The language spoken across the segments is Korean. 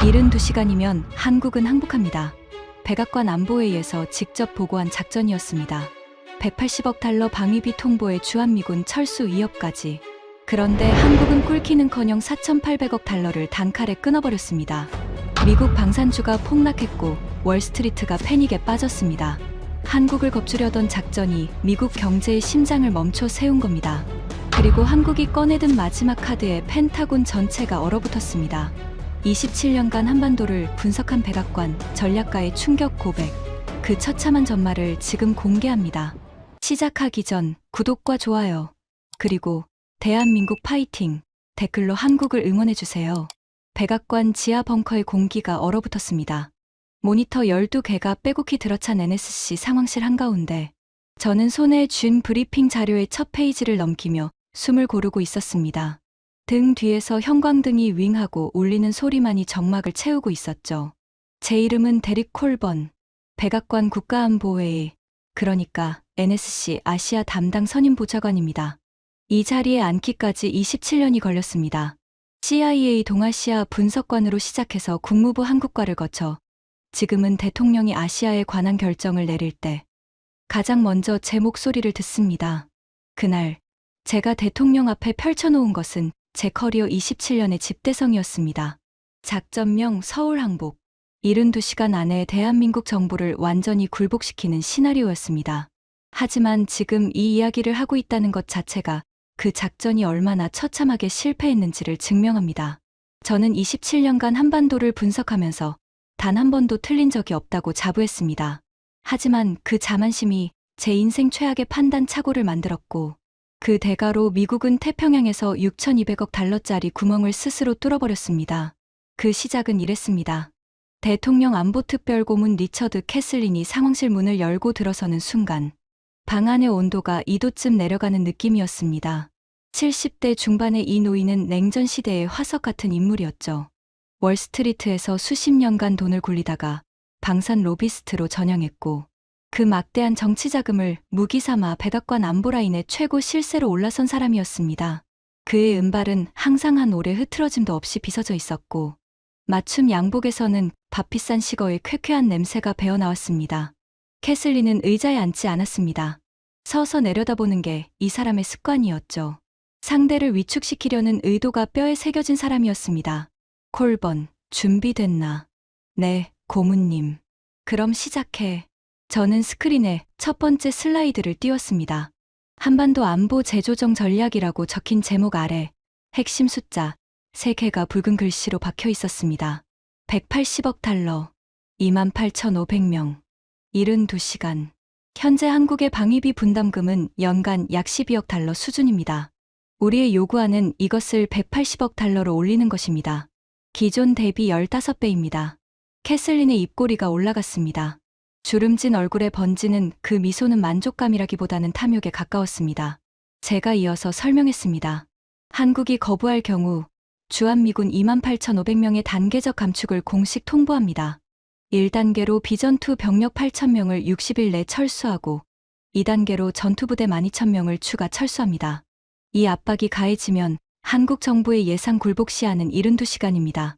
72시간이면 한국은 항복합니다. 백악관 안보회의에서 직접 보고한 작전이었습니다. 180억 달러 방위비 통보에 주한미군 철수 위협까지. 그런데 한국은 꿀키는커녕 4,800억 달러를 단칼에 끊어버렸습니다. 미국 방산주가 폭락했고 월스트리트가 패닉에 빠졌습니다. 한국을 겁주려던 작전이 미국 경제의 심장을 멈춰 세운 겁니다. 그리고 한국이 꺼내든 마지막 카드에 펜타곤 전체가 얼어붙었습니다. 27년간 한반도를 분석한 백악관 전략가의 충격 고백. 그 처참한 전말을 지금 공개합니다. 시작하기 전 구독과 좋아요, 그리고 대한민국 파이팅 댓글로 한국을 응원해주세요. 백악관 지하 벙커의 공기가 얼어붙었습니다. 모니터 12개가 빼곡히 들어찬 NSC 상황실 한가운데 저는 손에 쥔 브리핑 자료의 첫 페이지를 넘기며 숨을 고르고 있었습니다. 등 뒤에서 형광등이 윙하고 울리는 소리만이 정막을 채우고 있었죠. 제 이름은 데릭 콜번, 백악관 국가안보회의, 그러니까 NSC 아시아 담당 선임보좌관입니다. 이 자리에 앉기까지 27년이 걸렸습니다. CIA 동아시아 분석관으로 시작해서 국무부 한국과를 거쳐 지금은 대통령이 아시아에 관한 결정을 내릴 때 가장 먼저 제 목소리를 듣습니다. 그날 제가 대통령 앞에 펼쳐놓은 것은 제 커리어 27년의 집대성이었습니다. 작전명 서울 항복. 72시간 안에 대한민국 정부를 완전히 굴복시키는 시나리오였습니다. 하지만 지금 이 이야기를 하고 있다는 것 자체가 그 작전이 얼마나 처참하게 실패했는지를 증명합니다. 저는 27년간 한반도를 분석하면서 단 한 번도 틀린 적이 없다고 자부했습니다. 하지만 그 자만심이 제 인생 최악의 판단 착오를 만들었고, 그 대가로 미국은 태평양에서 6,200억 달러짜리 구멍을 스스로 뚫어버렸습니다. 그 시작은 이랬습니다. 대통령 안보특별고문 리처드 캐슬린이 상황실 문을 열고 들어서는 순간 방 안의 온도가 2도쯤 내려가는 느낌이었습니다. 70대 중반의 이 노인은 냉전 시대의 화석 같은 인물이었죠. 월스트리트에서 수십 년간 돈을 굴리다가 방산 로비스트로 전향했고, 그 막대한 정치 자금을 무기 삼아 백악관 안보라인의 최고 실세로 올라선 사람이었습니다. 그의 은발은 항상 한 올의 흐트러짐도 없이 빗어져 있었고, 맞춤 양복에서는 밥비싼 시거의 쾌쾌한 냄새가 배어나왔습니다. 캐슬린은 의자에 앉지 않았습니다. 서서 내려다보는 게 이 사람의 습관이었죠. 상대를 위축시키려는 의도가 뼈에 새겨진 사람이었습니다. 콜번, 준비됐나? 네, 고문님. 그럼 시작해. 저는 스크린에 첫 번째 슬라이드를 띄웠습니다. 한반도 안보 재조정 전략이라고 적힌 제목 아래 핵심 숫자 3개가 붉은 글씨로 박혀 있었습니다. 180억 달러, 28,500명, 72시간. 현재 한국의 방위비 분담금은 연간 약 12억 달러 수준입니다. 우리의 요구안은 이것을 180억 달러로 올리는 것입니다. 기존 대비 15배입니다. 캐슬린의 입꼬리가 올라갔습니다. 주름진 얼굴에 번지는 그 미소는 만족감이라기보다는 탐욕에 가까웠습니다. 제가 이어서 설명했습니다. 한국이 거부할 경우 주한미군 28,500명의 단계적 감축을 공식 통보합니다. 1단계로 비전투 병력 8,000명을 60일 내 철수하고 2단계로 전투부대 12,000명을 추가 철수합니다. 이 압박이 가해지면 한국 정부의 예상 굴복 시한은 72시간입니다.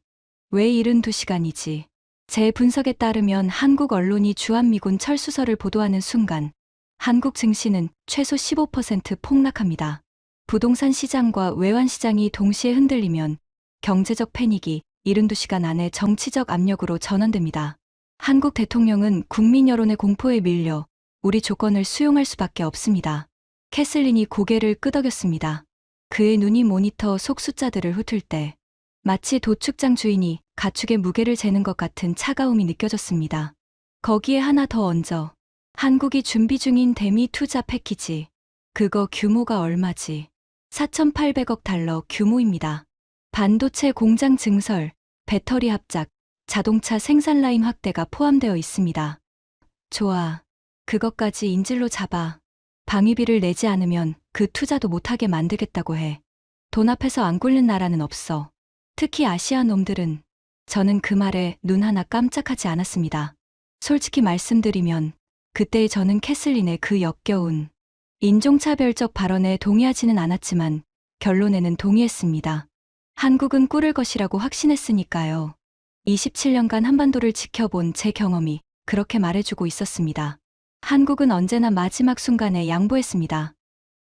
왜 72시간이지? 제 분석에 따르면 한국 언론이 주한미군 철수설을 보도하는 순간 한국 증시는 최소 15% 폭락합니다. 부동산 시장과 외환 시장이 동시에 흔들리면 경제적 패닉이 72시간 안에 정치적 압력으로 전환됩니다. 한국 대통령은 국민 여론의 공포에 밀려 우리 조건을 수용할 수밖에 없습니다. 캐슬린이 고개를 끄덕였습니다. 그의 눈이 모니터 속 숫자들을 훑을 때 마치 도축장 주인이 가축의 무게를 재는 것 같은 차가움이 느껴졌습니다. 거기에 하나 더 얹어. 한국이 준비 중인 대미 투자 패키지. 그거 규모가 얼마지? 4,800억 달러 규모입니다. 반도체 공장 증설, 배터리 합작, 자동차 생산 라인 확대가 포함되어 있습니다. 좋아. 그것까지 인질로 잡아. 방위비를 내지 않으면 그 투자도 못하게 만들겠다고 해. 돈 앞에서 안 꿇는 나라는 없어. 특히 아시아 놈들은. 저는 그 말에 눈 하나 깜짝하지 않았습니다. 솔직히 말씀드리면 그때의 저는 캐슬린의 그 역겨운 인종차별적 발언에 동의하지는 않았지만 결론에는 동의했습니다. 한국은 꿇을 것이라고 확신했으니까요. 27년간 한반도를 지켜본 제 경험이 그렇게 말해주고 있었습니다. 한국은 언제나 마지막 순간에 양보했습니다.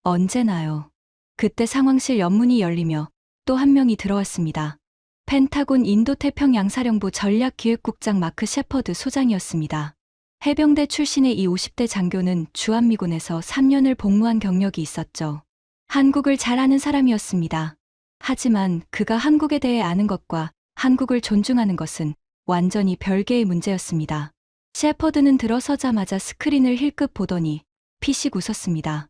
언제나요. 그때 상황실 연문이 열리며 또 한 명이 들어왔습니다. 펜타곤 인도태평양사령부 전략기획국장 마크 셰퍼드 소장이었습니다. 해병대 출신의 이 50대 장교는 주한미군에서 3년을 복무한 경력이 있었죠. 한국을 잘 아는 사람이었습니다. 하지만 그가 한국에 대해 아는 것과 한국을 존중하는 것은 완전히 별개의 문제였습니다. 셰퍼드는 들어서자마자 스크린을 힐끗 보더니 피식 웃었습니다.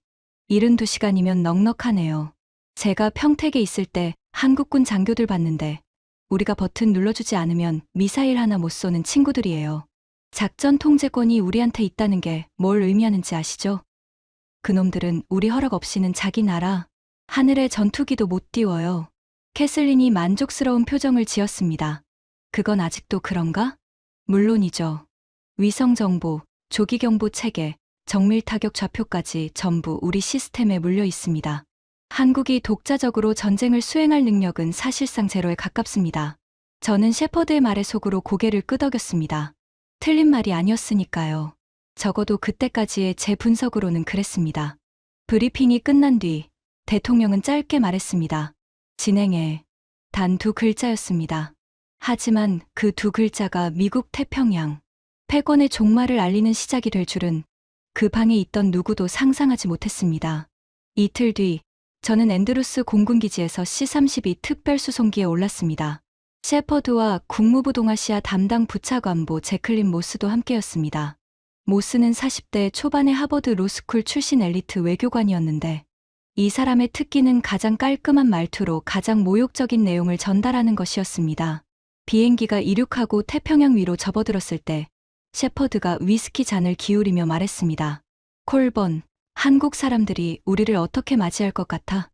72시간이면 넉넉하네요. 제가 평택에 있을 때 한국군 장교들 봤는데 우리가 버튼 눌러주지 않으면 미사일 하나 못 쏘는 친구들이에요. 작전 통제권이 우리한테 있다는 게 뭘 의미하는지 아시죠? 그놈들은 우리 허락 없이는 자기 나라, 하늘의 전투기도 못 띄워요. 캐슬린이 만족스러운 표정을 지었습니다. 그건 아직도 그런가? 물론이죠. 위성정보, 조기경보 체계, 정밀타격 좌표까지 전부 우리 시스템에 물려 있습니다. 한국이 독자적으로 전쟁을 수행할 능력은 사실상 제로에 가깝습니다. 저는 셰퍼드의 말에 속으로 고개를 끄덕였습니다. 틀린 말이 아니었으니까요. 적어도 그때까지의 제 분석으로는 그랬습니다. 브리핑이 끝난 뒤 대통령은 짧게 말했습니다. 진행해. 단 2글자였습니다. 하지만 그 2글자가 미국 태평양, 패권의 종말을 알리는 시작이 될 줄은 그 방에 있던 누구도 상상하지 못했습니다. 이틀 뒤 저는 앤드루스 공군기지에서 C-32 특별수송기에 올랐습니다. 셰퍼드와 국무부 동아시아 담당 부차관보 제클린 모스도 함께였습니다. 모스는 40대 초반의 하버드 로스쿨 출신 엘리트 외교관이었는데 이 사람의 특기는 가장 깔끔한 말투로 가장 모욕적인 내용을 전달하는 것이었습니다. 비행기가 이륙하고 태평양 위로 접어들었을 때 셰퍼드가 위스키 잔을 기울이며 말했습니다. 콜본, 한국 사람들이 우리를 어떻게 맞이할 것 같아?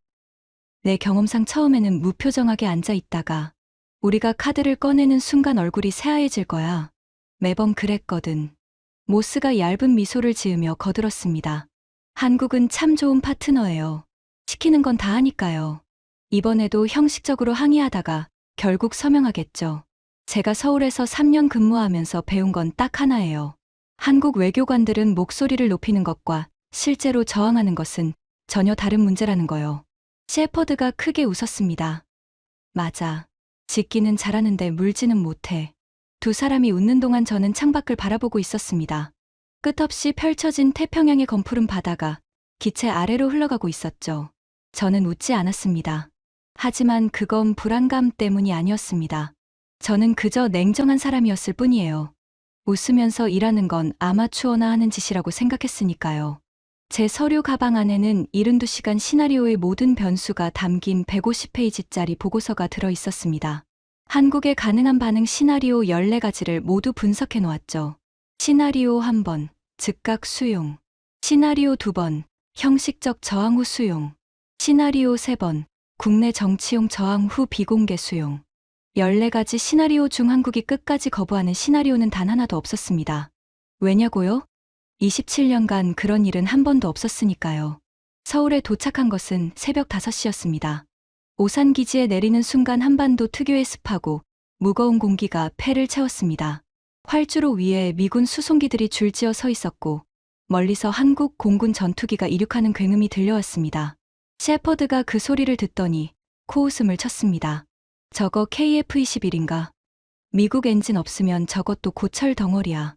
내 경험상 처음에는 무표정하게 앉아 있다가 우리가 카드를 꺼내는 순간 얼굴이 새하얘질 거야. 매번 그랬거든. 모스가 얇은 미소를 지으며 거들었습니다. 한국은 참 좋은 파트너예요. 시키는 건 다 하니까요. 이번에도 형식적으로 항의하다가 결국 서명하겠죠. 제가 서울에서 3년 근무하면서 배운 건 딱 하나예요. 한국 외교관들은 목소리를 높이는 것과 실제로 저항하는 것은 전혀 다른 문제라는 거요. 셰퍼드가 크게 웃었습니다. 맞아. 짓기는 잘하는데 물지는 못해. 두 사람이 웃는 동안 저는 창밖을 바라보고 있었습니다. 끝없이 펼쳐진 태평양의 검푸른 바다가 기체 아래로 흘러가고 있었죠. 저는 웃지 않았습니다. 하지만 그건 불안감 때문이 아니었습니다. 저는 그저 냉정한 사람이었을 뿐이에요. 웃으면서 일하는 건 아마추어나 하는 짓이라고 생각했으니까요. 제 서류 가방 안에는 72시간 시나리오의 모든 변수가 담긴 150페이지짜리 보고서가 들어 있었습니다. 한국의 가능한 반응 시나리오 14가지를 모두 분석해 놓았죠. 시나리오 1번, 즉각 수용. 시나리오 2번, 형식적 저항 후 수용. 시나리오 3번, 국내 정치용 저항 후 비공개 수용. 14가지 시나리오 중 한국이 끝까지 거부하는 시나리오는 단 하나도 없었습니다. 왜냐고요? 27년간 그런 일은 한 번도 없었으니까요. 서울에 도착한 것은 새벽 5시였습니다. 오산기지에 내리는 순간 한반도 특유의 습하고 무거운 공기가 폐를 채웠습니다. 활주로 위에 미군 수송기들이 줄지어 서 있었고 멀리서 한국 공군 전투기가 이륙하는 굉음이 들려왔습니다. 셰퍼드가 그 소리를 듣더니 코웃음을 쳤습니다. 저거 KF-21인가? 미국 엔진 없으면 저것도 고철 덩어리야.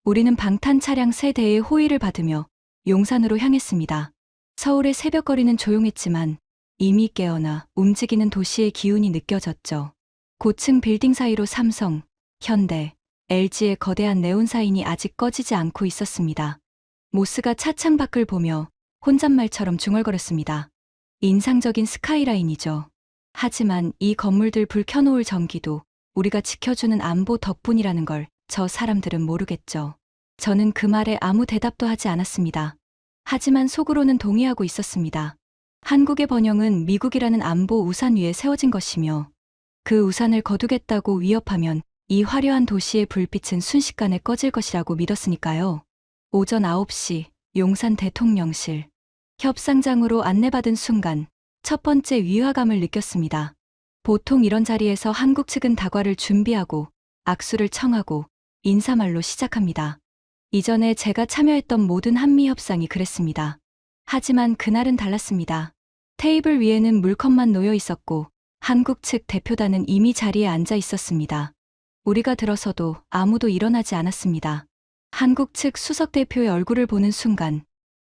우리는 방탄 차량 3대의 호위를 받으며 용산으로 향했습니다. 서울의 새벽거리는 조용했지만 이미 깨어나 움직이는 도시의 기운이 느껴졌죠. 고층 빌딩 사이로 삼성, 현대, LG의 거대한 네온사인이 아직 꺼지지 않고 있었습니다. 모스가 차창 밖을 보며 혼잣말처럼 중얼거렸습니다. 인상적인 스카이라인이죠. 하지만 이 건물들 불 켜놓을 전기도 우리가 지켜주는 안보 덕분이라는 걸 저 사람들은 모르겠죠. 저는 그 말에 아무 대답도 하지 않았습니다. 하지만 속으로는 동의하고 있었습니다. 한국의 번영은 미국이라는 안보 우산 위에 세워진 것이며 그 우산을 거두겠다고 위협하면 이 화려한 도시의 불빛은 순식간에 꺼질 것이라고 믿었으니까요. 오전 9시 용산 대통령실. 협상장으로 안내받은 순간 첫 번째 위화감을 느꼈습니다. 보통 이런 자리에서 한국 측은 다과를 준비하고 악수를 청하고 인사말로 시작합니다. 이전에 제가 참여했던 모든 한미 협상이 그랬습니다. 하지만 그날은 달랐습니다. 테이블 위에는 물컵만 놓여 있었고 한국 측 대표단은 이미 자리에 앉아 있었습니다. 우리가 들어서도 아무도 일어나지 않았습니다. 한국 측 수석 대표의 얼굴을 보는 순간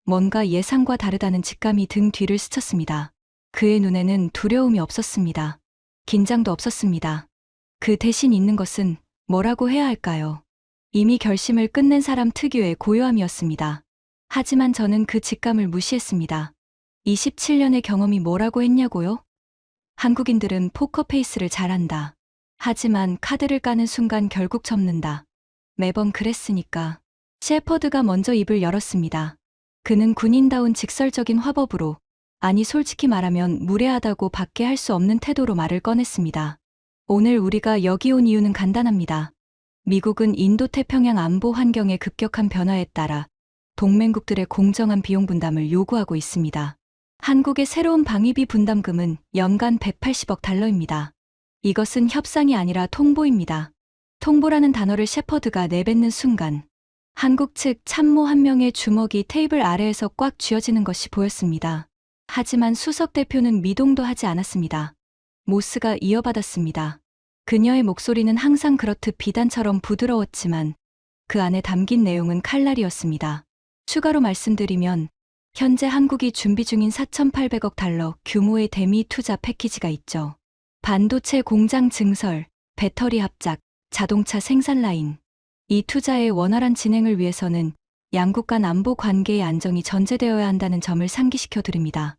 뭔가 예상과 다르다는 직감이 등 뒤를 스쳤습니다. 그의 눈에는 두려움이 없었습니다. 긴장도 없었습니다. 그 대신 있는 것은 뭐라고 해야 할까요? 이미 결심을 끝낸 사람 특유의 고요함이었습니다. 하지만 저는 그 직감을 무시했습니다. 27년의 경험이 뭐라고 했냐고요? 한국인들은 포커페이스를 잘한다. 하지만 카드를 까는 순간 결국 접는다. 매번 그랬으니까. 셰퍼드가 먼저 입을 열었습니다. 그는 군인다운 직설적인 화법으로, 아니 솔직히 말하면 무례하다고 밖에 할 수 없는 태도로 말을 꺼냈습니다. 오늘 우리가 여기 온 이유는 간단합니다. 미국은 인도태평양 안보 환경의 급격한 변화에 따라 동맹국들의 공정한 비용 분담을 요구하고 있습니다. 한국의 새로운 방위비 분담금은 연간 180억 달러입니다. 이것은 협상이 아니라 통보입니다. 통보라는 단어를 셰퍼드가 내뱉는 순간 한국 측 참모 한 명의 주먹이 테이블 아래에서 꽉 쥐어지는 것이 보였습니다. 하지만 수석 대표는 미동도 하지 않았습니다. 모스가 이어받았습니다. 그녀의 목소리는 항상 그렇듯 비단처럼 부드러웠지만 그 안에 담긴 내용은 칼날이었습니다. 추가로 말씀드리면 현재 한국이 준비 중인 4,800억 달러 규모의 대미 투자 패키지가 있죠. 반도체 공장 증설, 배터리 합작, 자동차 생산 라인. 이 투자의 원활한 진행을 위해서는 양국 간 안보 관계의 안정이 전제되어야 한다는 점을 상기시켜 드립니다.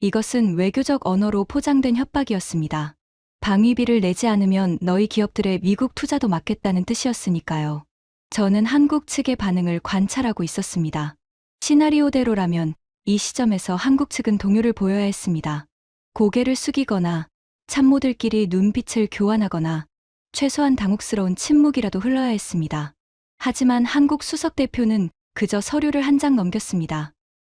이것은 외교적 언어로 포장된 협박이었습니다. 방위비를 내지 않으면 너희 기업들의 미국 투자도 막겠다는 뜻이었으니까요. 저는 한국 측의 반응을 관찰하고 있었습니다. 시나리오대로라면 이 시점에서 한국 측은 동요를 보여야 했습니다. 고개를 숙이거나 참모들끼리 눈빛을 교환하거나 최소한 당혹스러운 침묵이라도 흘러야 했습니다. 하지만 한국 수석 대표는 그저 서류를 한 장 넘겼습니다.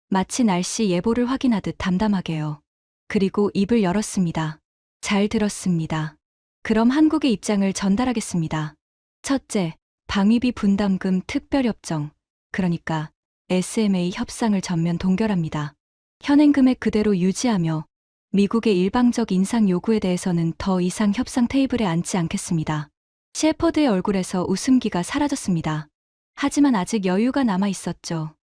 마치 날씨 예보를 확인하듯 담담하게요. 그리고 입을 열었습니다. 잘 들었습니다. 그럼 한국의 입장을 전달하겠습니다. 첫째, 방위비 분담금 특별협정, 그러니까 SMA 협상을 전면 동결합니다. 현행 금액 그대로 유지하며 미국의 일방적 인상 요구에 대해서는 더 이상 협상 테이블에 앉지 않겠습니다. 셰퍼드의 얼굴에서 웃음기가 사라졌습니다. 하지만 아직 여유가 남아 있었죠.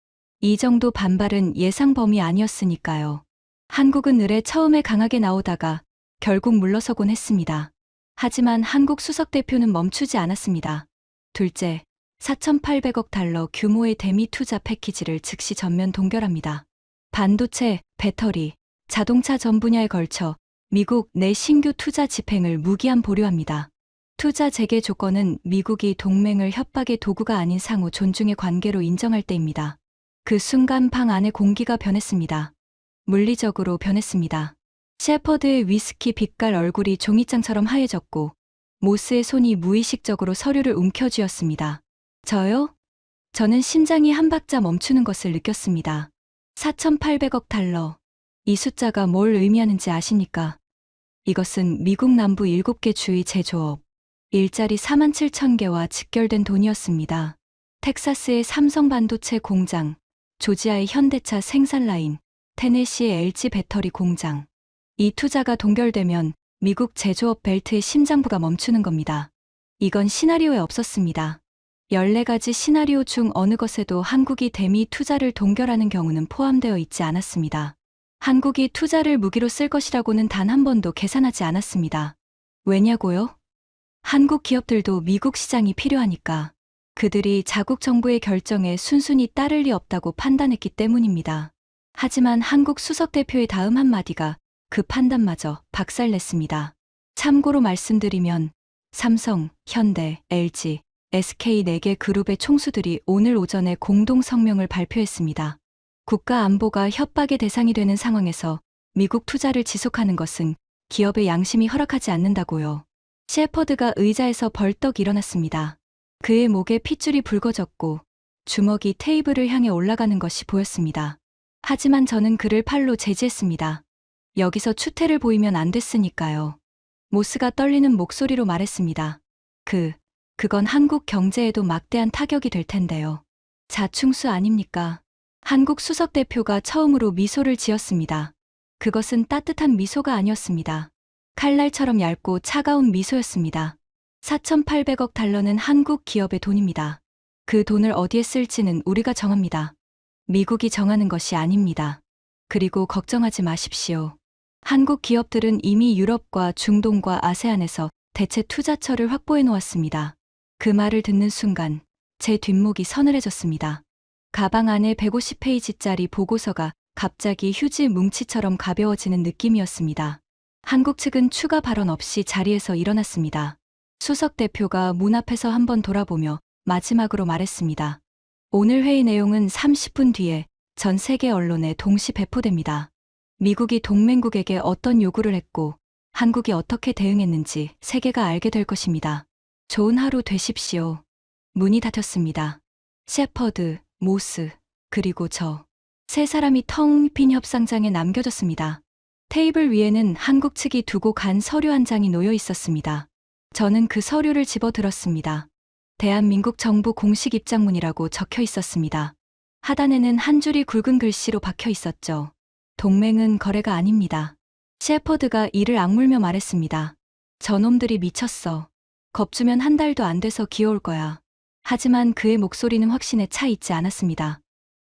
이 정도 반발은 예상 범위 아니었으니까요. 한국은 을에 처음에 강하게 나오다가 결국 물러서곤 했습니다. 하지만 한국 수석 대표는 멈추지 않았습니다. 둘째, 4,800억 달러 규모의 대미 투자 패키지를 즉시 전면 동결합니다. 반도체, 배터리, 자동차 전 분야에 걸쳐 미국 내 신규 투자 집행을 무기한 보류합니다. 투자 재개 조건은 미국이 동맹을 협박의 도구가 아닌 상호 존중의 관계로 인정할 때입니다. 그 순간 방 안의 공기가 변했습니다. 물리적으로 변했습니다. 셰퍼드의 위스키 빛깔 얼굴이 종이장처럼 하얘졌고 모스의 손이 무의식적으로 서류를 움켜쥐었습니다. 저요? 저는 심장이 한 박자 멈추는 것을 느꼈습니다. 4,800억 달러. 이 숫자가 뭘 의미하는지 아십니까? 이것은 미국 남부 7개 주의 제조업, 일자리 47,000개와 직결된 돈이었습니다. 텍사스의 삼성 반도체 공장, 조지아의 현대차 생산 라인, 테네시의 LG 배터리 공장. 이 투자가 동결되면 미국 제조업 벨트의 심장부가 멈추는 겁니다. 이건 시나리오에 없었습니다. 14가지 시나리오 중 어느 것에도 한국이 대미 투자를 동결하는 경우는 포함되어 있지 않았습니다. 한국이 투자를 무기로 쓸 것이라고는 단 한 번도 계산하지 않았습니다. 왜냐고요? 한국 기업들도 미국 시장이 필요하니까. 그들이 자국 정부의 결정에 순순히 따를 리 없다고 판단했기 때문입니다. 하지만 한국 수석 대표의 다음 한마디가 그 판단마저 박살냈습니다. 참고로 말씀드리면 삼성, 현대, LG, SK 4개 그룹의 총수들이 오늘 오전에 공동 성명을 발표했습니다. 국가 안보가 협박의 대상이 되는 상황에서 미국 투자를 지속하는 것은 기업의 양심이 허락하지 않는다고요. 셰퍼드가 의자에서 벌떡 일어났습니다. 그의 목에 핏줄이 붉어졌고 주먹이 테이블을 향해 올라가는 것이 보였습니다. 하지만 저는 그를 팔로 제지했습니다. 여기서 추태를 보이면 안 됐으니까요. 모스가 떨리는 목소리로 말했습니다. 그건 한국 경제에도 막대한 타격이 될 텐데요. 자충수 아닙니까? 한국 수석 대표가 처음으로 미소를 지었습니다. 그것은 따뜻한 미소가 아니었습니다. 칼날처럼 얇고 차가운 미소였습니다. 4,800억 달러는 한국 기업의 돈입니다. 그 돈을 어디에 쓸지는 우리가 정합니다. 미국이 정하는 것이 아닙니다. 그리고 걱정하지 마십시오. 한국 기업들은 이미 유럽과 중동과 아세안에서 대체 투자처를 확보해 놓았습니다. 그 말을 듣는 순간 제 뒷목이 서늘해졌습니다. 가방 안에 150페이지짜리 보고서가 갑자기 휴지 뭉치처럼 가벼워지는 느낌이었습니다. 한국 측은 추가 발언 없이 자리에서 일어났습니다. 수석 대표가 문 앞에서 한번 돌아보며 마지막으로 말했습니다. 오늘 회의 내용은 30분 뒤에 전 세계 언론에 동시 배포됩니다. 미국이 동맹국에게 어떤 요구를 했고 한국이 어떻게 대응했는지 세계가 알게 될 것입니다. 좋은 하루 되십시오. 문이 닫혔습니다. 셰퍼드, 모스, 그리고 저. 세 사람이 텅 빈 협상장에 남겨졌습니다. 테이블 위에는 한국 측이 두고 간 서류 한 장이 놓여 있었습니다. 저는 그 서류를 집어들었습니다. 대한민국 정부 공식 입장문이라고 적혀 있었습니다. 하단에는 한 줄이 굵은 글씨로 박혀 있었죠. 동맹은 거래가 아닙니다. 셰퍼드가 이를 악물며 말했습니다. 저놈들이 미쳤어. 겁주면 한 달도 안 돼서 기어올 거야. 하지만 그의 목소리는 확신에 차 있지 않았습니다.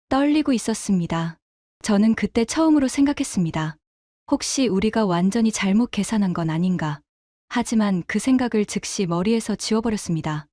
떨리고 있었습니다. 저는 그때 처음으로 생각했습니다. 혹시 우리가 완전히 잘못 계산한 건 아닌가. 하지만 그 생각을 즉시 머리에서 지워버렸습니다.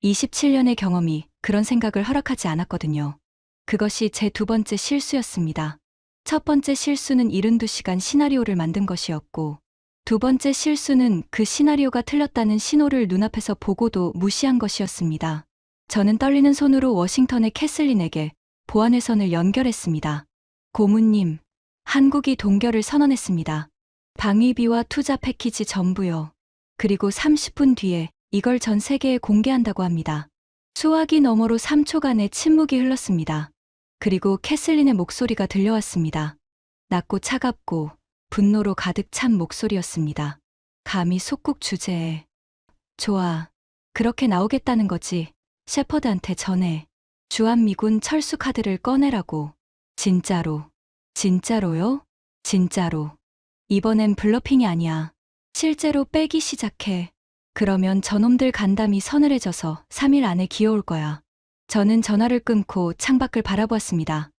27년의 경험이 그런 생각을 허락하지 않았거든요. 그것이 제 두 번째 실수였습니다. 첫 번째 실수는 72시간 시나리오를 만든 것이었고, 두 번째 실수는 그 시나리오가 틀렸다는 신호를 눈앞에서 보고도 무시한 것이었습니다. 저는 떨리는 손으로 워싱턴의 캐슬린에게 보안회선을 연결했습니다. 고문님, 한국이 동결을 선언했습니다. 방위비와 투자 패키지 전부요. 그리고 30분 뒤에 이걸 전 세계에 공개한다고 합니다. 수화기 너머로 3초간의 침묵이 흘렀습니다. 그리고 캐슬린의 목소리가 들려왔습니다. 낮고 차갑고 분노로 가득 찬 목소리였습니다. 감히 속국 주제에. 좋아. 그렇게 나오겠다는 거지. 셰퍼드한테 전해. 주한미군 철수 카드를 꺼내라고. 진짜로. 진짜로요? 진짜로. 이번엔 블러핑이 아니야. 실제로 빼기 시작해. 그러면 저놈들 간담이 서늘해져서 3일 안에 기어올 거야. 저는 전화를 끊고 창밖을 바라보았습니다.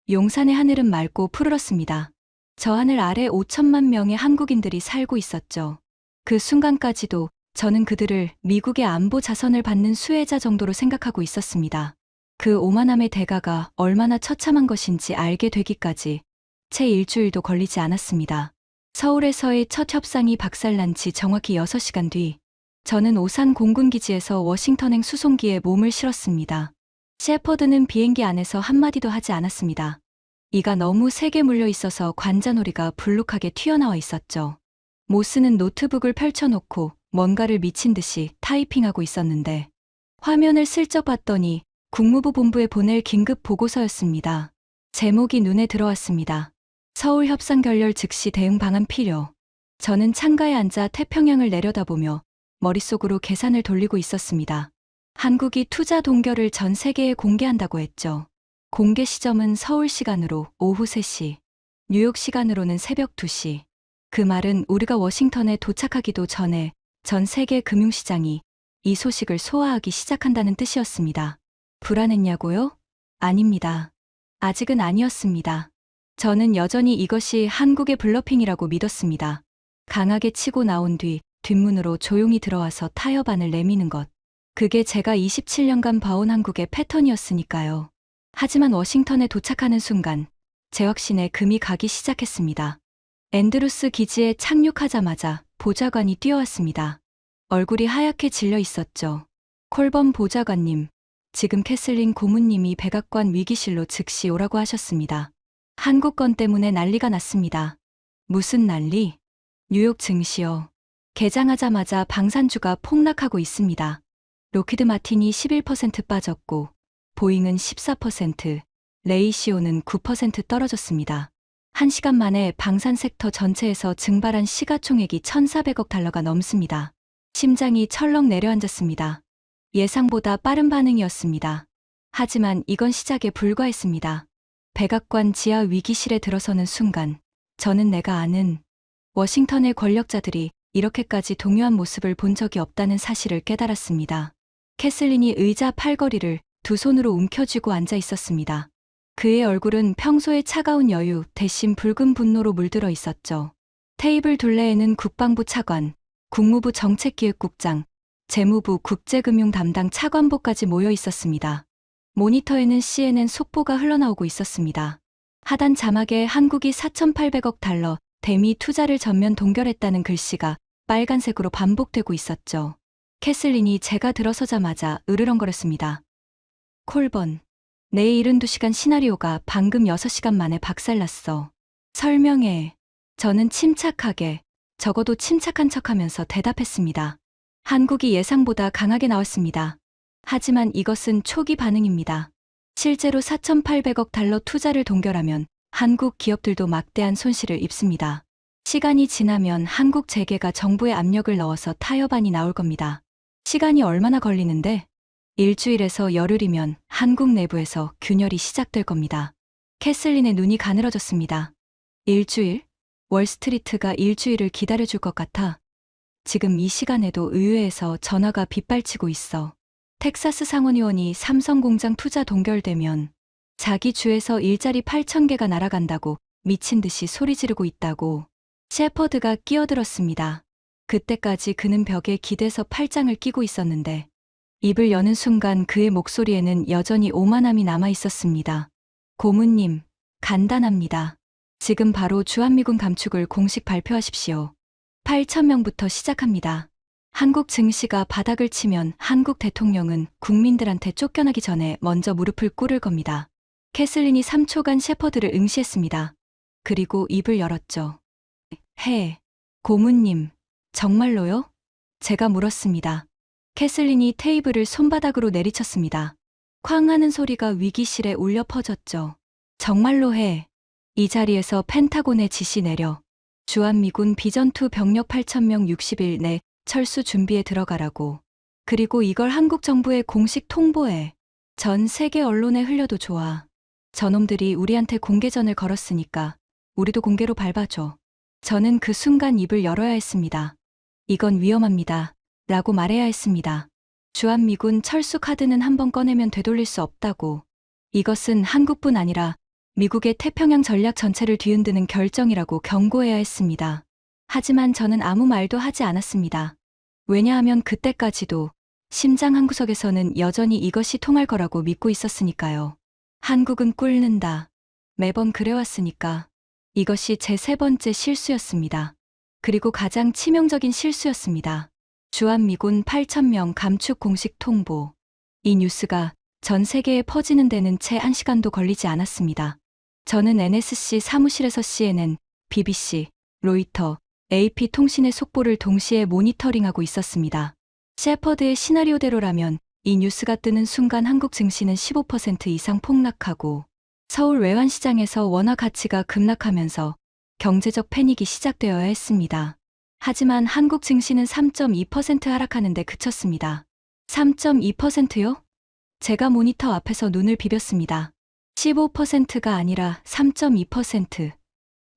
용산의 하늘은 맑고 푸르렀습니다. 저 하늘 아래 5천만 명의 한국인들이 살고 있었죠. 그 순간까지도 저는 그들을 미국의 안보 자선을 받는 수혜자 정도로 생각하고 있었습니다. 그 오만함의 대가가 얼마나 처참한 것인지 알게 되기까지 채 일주일도 걸리지 않았습니다. 서울에서의 첫 협상이 박살난 지 정확히 6시간 뒤, 저는 오산 공군기지에서 워싱턴행 수송기에 몸을 실었습니다. 셰퍼드는 비행기 안에서 한마디도 하지 않았습니다. 이가 너무 세게 물려 있어서 관자놀이가 불룩하게 튀어나와 있었죠. 모스는 노트북을 펼쳐놓고 뭔가를 미친 듯이 타이핑하고 있었는데, 화면을 슬쩍 봤더니 국무부 본부에 보낼 긴급 보고서였습니다. 제목이 눈에 들어왔습니다. 서울 협상 결렬 즉시 대응 방안 필요. 저는 창가에 앉아 태평양을 내려다보며 머릿속으로 계산을 돌리고 있었습니다. 한국이 투자 동결을 전 세계에 공개한다고 했죠. 공개 시점은 서울 시간으로 오후 3시, 뉴욕 시간으로는 새벽 2시. 그 말은 우리가 워싱턴에 도착하기도 전에 전 세계 금융시장이 이 소식을 소화하기 시작한다는 뜻이었습니다. 불안했냐고요? 아닙니다. 아직은 아니었습니다. 저는 여전히 이것이 한국의 블러핑이라고 믿었습니다. 강하게 치고 나온 뒤 뒷문으로 조용히 들어와서 타협안을 내미는 것. 그게 제가 27년간 봐온 한국의 패턴이었으니까요. 하지만 워싱턴에 도착하는 순간 제 확신에 금이 가기 시작했습니다. 앤드루스 기지에 착륙하자마자 보좌관이 뛰어왔습니다. 얼굴이 하얗게 질려 있었죠. 콜범 보좌관님, 지금 캐슬린 고문님이 백악관 위기실로 즉시 오라고 하셨습니다. 한국 건 때문에 난리가 났습니다. 무슨 난리? 뉴욕 증시요. 개장하자마자 방산주가 폭락하고 있습니다. 로키드 마틴이 11% 빠졌고 보잉은 14%, 레이시오는 9% 떨어졌습니다. 1시간 만에 방산 섹터 전체에서 증발한 시가총액이 1,400억 달러가 넘습니다. 심장이 철렁 내려앉았습니다. 예상보다 빠른 반응이었습니다. 하지만 이건 시작에 불과했습니다. 백악관 지하 위기실에 들어서는 순간 저는 내가 아는 워싱턴의 권력자들이 이렇게까지 동요한 모습을 본 적이 없다는 사실을 깨달았습니다. 캐슬린이 의자 팔걸이를 두 손으로 움켜쥐고 앉아 있었습니다. 그의 얼굴은 평소의 차가운 여유 대신 붉은 분노로 물들어 있었죠. 테이블 둘레에는 국방부 차관, 국무부 정책기획국장, 재무부 국제금융 담당 차관보까지 모여 있었습니다. 모니터에는 CNN 속보가 흘러나오고 있었습니다. 하단 자막에 한국이 4,800억 달러 대미 투자를 전면 동결했다는 글씨가 빨간색으로 반복되고 있었죠. 캐슬린이 제가 들어서자마자 으르렁거렸습니다. 콜번. 내 72시간 시나리오가 방금 6시간 만에 박살났어. 설명해. 저는 침착하게, 적어도 침착한 척하면서 대답했습니다. 한국이 예상보다 강하게 나왔습니다. 하지만 이것은 초기 반응입니다. 실제로 4,800억 달러 투자를 동결하면 한국 기업들도 막대한 손실을 입습니다. 시간이 지나면 한국 재계가 정부에 압력을 넣어서 타협안이 나올 겁니다. 시간이 얼마나 걸리는데? 일주일에서 열흘이면 한국 내부에서 균열이 시작될 겁니다. 캐슬린의 눈이 가늘어졌습니다. 일주일? 월스트리트가 일주일을 기다려줄 것 같아. 지금 이 시간에도 의회에서 전화가 빗발치고 있어. 텍사스 상원의원이 삼성 공장 투자 동결되면 자기 주에서 일자리 8,000개가 날아간다고 미친 듯이 소리 지르고 있다고. 셰퍼드가 끼어들었습니다. 그때까지 그는 벽에 기대서 팔짱을 끼고 있었는데 입을 여는 순간 그의 목소리에는 여전히 오만함이 남아 있었습니다. 고문님, 간단합니다. 지금 바로 주한미군 감축을 공식 발표하십시오. 8,000명부터 시작합니다. 한국 증시가 바닥을 치면 한국 대통령은 국민들한테 쫓겨나기 전에 먼저 무릎을 꿇을 겁니다. 캐슬린이 3초간 셰퍼드를 응시했습니다. 그리고 입을 열었죠. 고문님, 정말로요? 제가 물었습니다. 캐슬린이 테이블을 손바닥으로 내리쳤습니다. 쾅 하는 소리가 위기실에 울려 퍼졌죠. 정말로 해. 이 자리에서 펜타곤의 지시 내려. 주한미군 비전투 병력 8,000명 60일 내 철수 준비에 들어가라고. 그리고 이걸 한국 정부에 공식 통보해. 전 세계 언론에 흘려도 좋아. 저놈들이 우리한테 공개전을 걸었으니까 우리도 공개로 밟아줘. 저는 그 순간 입을 열어야 했습니다. 이건 위험합니다. 라고 말해야 했습니다. 주한미군 철수 카드는 한번 꺼내면 되돌릴 수 없다고. 이것은 한국뿐 아니라 미국의 태평양 전략 전체를 뒤흔드는 결정이라고 경고해야 했습니다. 하지만 저는 아무 말도 하지 않았습니다. 왜냐하면 그때까지도 심장 한구석에서는 여전히 이것이 통할 거라고 믿고 있었으니까요. 한국은 꿇는다. 매번 그래왔으니까. 이것이 제 3번째 실수였습니다. 그리고 가장 치명적인 실수였습니다. 주한미군 8,000명 감축 공식 통보. 이 뉴스가 전 세계에 퍼지는 데는 채 1시간도 걸리지 않았습니다. 저는 NSC 사무실에서 CNN, BBC, 로이터, AP 통신의 속보를 동시에 모니터링하고 있었습니다. 셰퍼드의 시나리오대로라면 이 뉴스가 뜨는 순간 한국 증시는 15% 이상 폭락하고 서울 외환시장에서 원화 가치가 급락하면서 경제적 패닉이 시작되어야 했습니다. 하지만 한국 증시는 3.2% 하락하는 데 그쳤습니다. 3.2%요? 제가 모니터 앞에서 눈을 비볐습니다. 15%가 아니라 3.2%.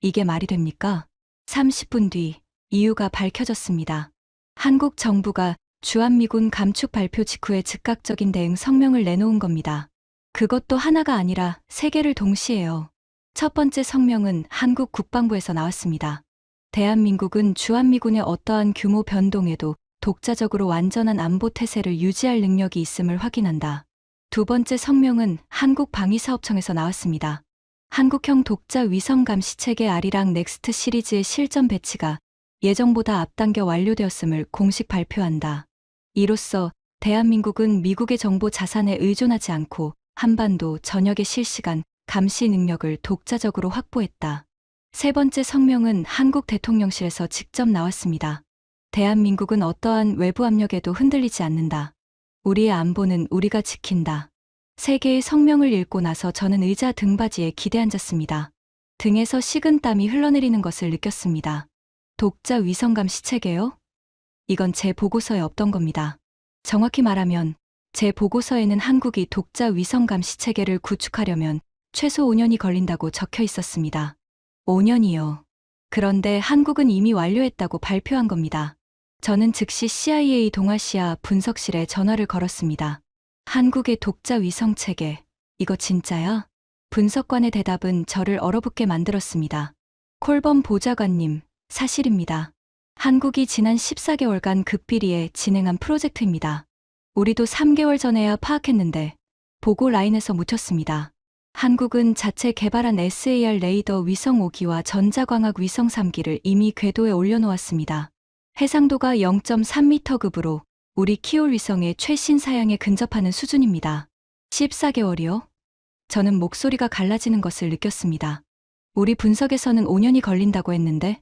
이게 말이 됩니까? 30분 뒤 이유가 밝혀졌습니다. 한국 정부가 주한미군 감축 발표 직후에 즉각적인 대응 성명을 내놓은 겁니다. 그것도 하나가 아니라 3개를 동시에요. 첫 번째 성명은 한국 국방부에서 나왔습니다. 대한민국은 주한미군의 어떠한 규모 변동에도 독자적으로 완전한 안보 태세를 유지할 능력이 있음을 확인한다. 두 번째 성명은 한국방위사업청에서 나왔습니다. 한국형 독자 위성 감시 체계 아리랑 넥스트 시리즈의 실전 배치가 예정보다 앞당겨 완료되었음을 공식 발표한다. 이로써 대한민국은 미국의 정보 자산에 의존하지 않고 한반도 전역의 실시간 감시 능력을 독자적으로 확보했다. 세 번째 성명은 한국 대통령실에서 직접 나왔습니다. 대한민국은 어떠한 외부 압력에도 흔들리지 않는다. 우리의 안보는 우리가 지킨다. 3개의 성명을 읽고 나서 저는 의자 등받이에 기대앉았습니다. 등에서 식은땀이 흘러내리는 것을 느꼈습니다. 독자 위성감시 체계요? 이건 제 보고서에 없던 겁니다. 정확히 말하면 제 보고서에는 한국이 독자 위성 감시 체계를 구축하려면 최소 5년이 걸린다고 적혀 있었습니다. 5년이요. 그런데 한국은 이미 완료했다고 발표한 겁니다. 저는 즉시 CIA 동아시아 분석실에 전화를 걸었습니다. 한국의 독자 위성 체계, 이거 진짜야? 분석관의 대답은 저를 얼어붙게 만들었습니다. 콜범 보좌관님, 사실입니다. 한국이 지난 14개월간 극비리에 진행한 프로젝트입니다. 우리도 3개월 전에야 파악했는데 보고 라인에서 묻혔습니다. 한국은 자체 개발한 SAR 레이더 위성 5기와 전자광학 위성 3기를 이미 궤도에 올려놓았습니다. 해상도가 0.3m급으로 우리 키올 위성의 최신 사양에 근접하는 수준입니다. 14개월이요? 저는 목소리가 갈라지는 것을 느꼈습니다. 우리 분석에서는 5년이 걸린다고 했는데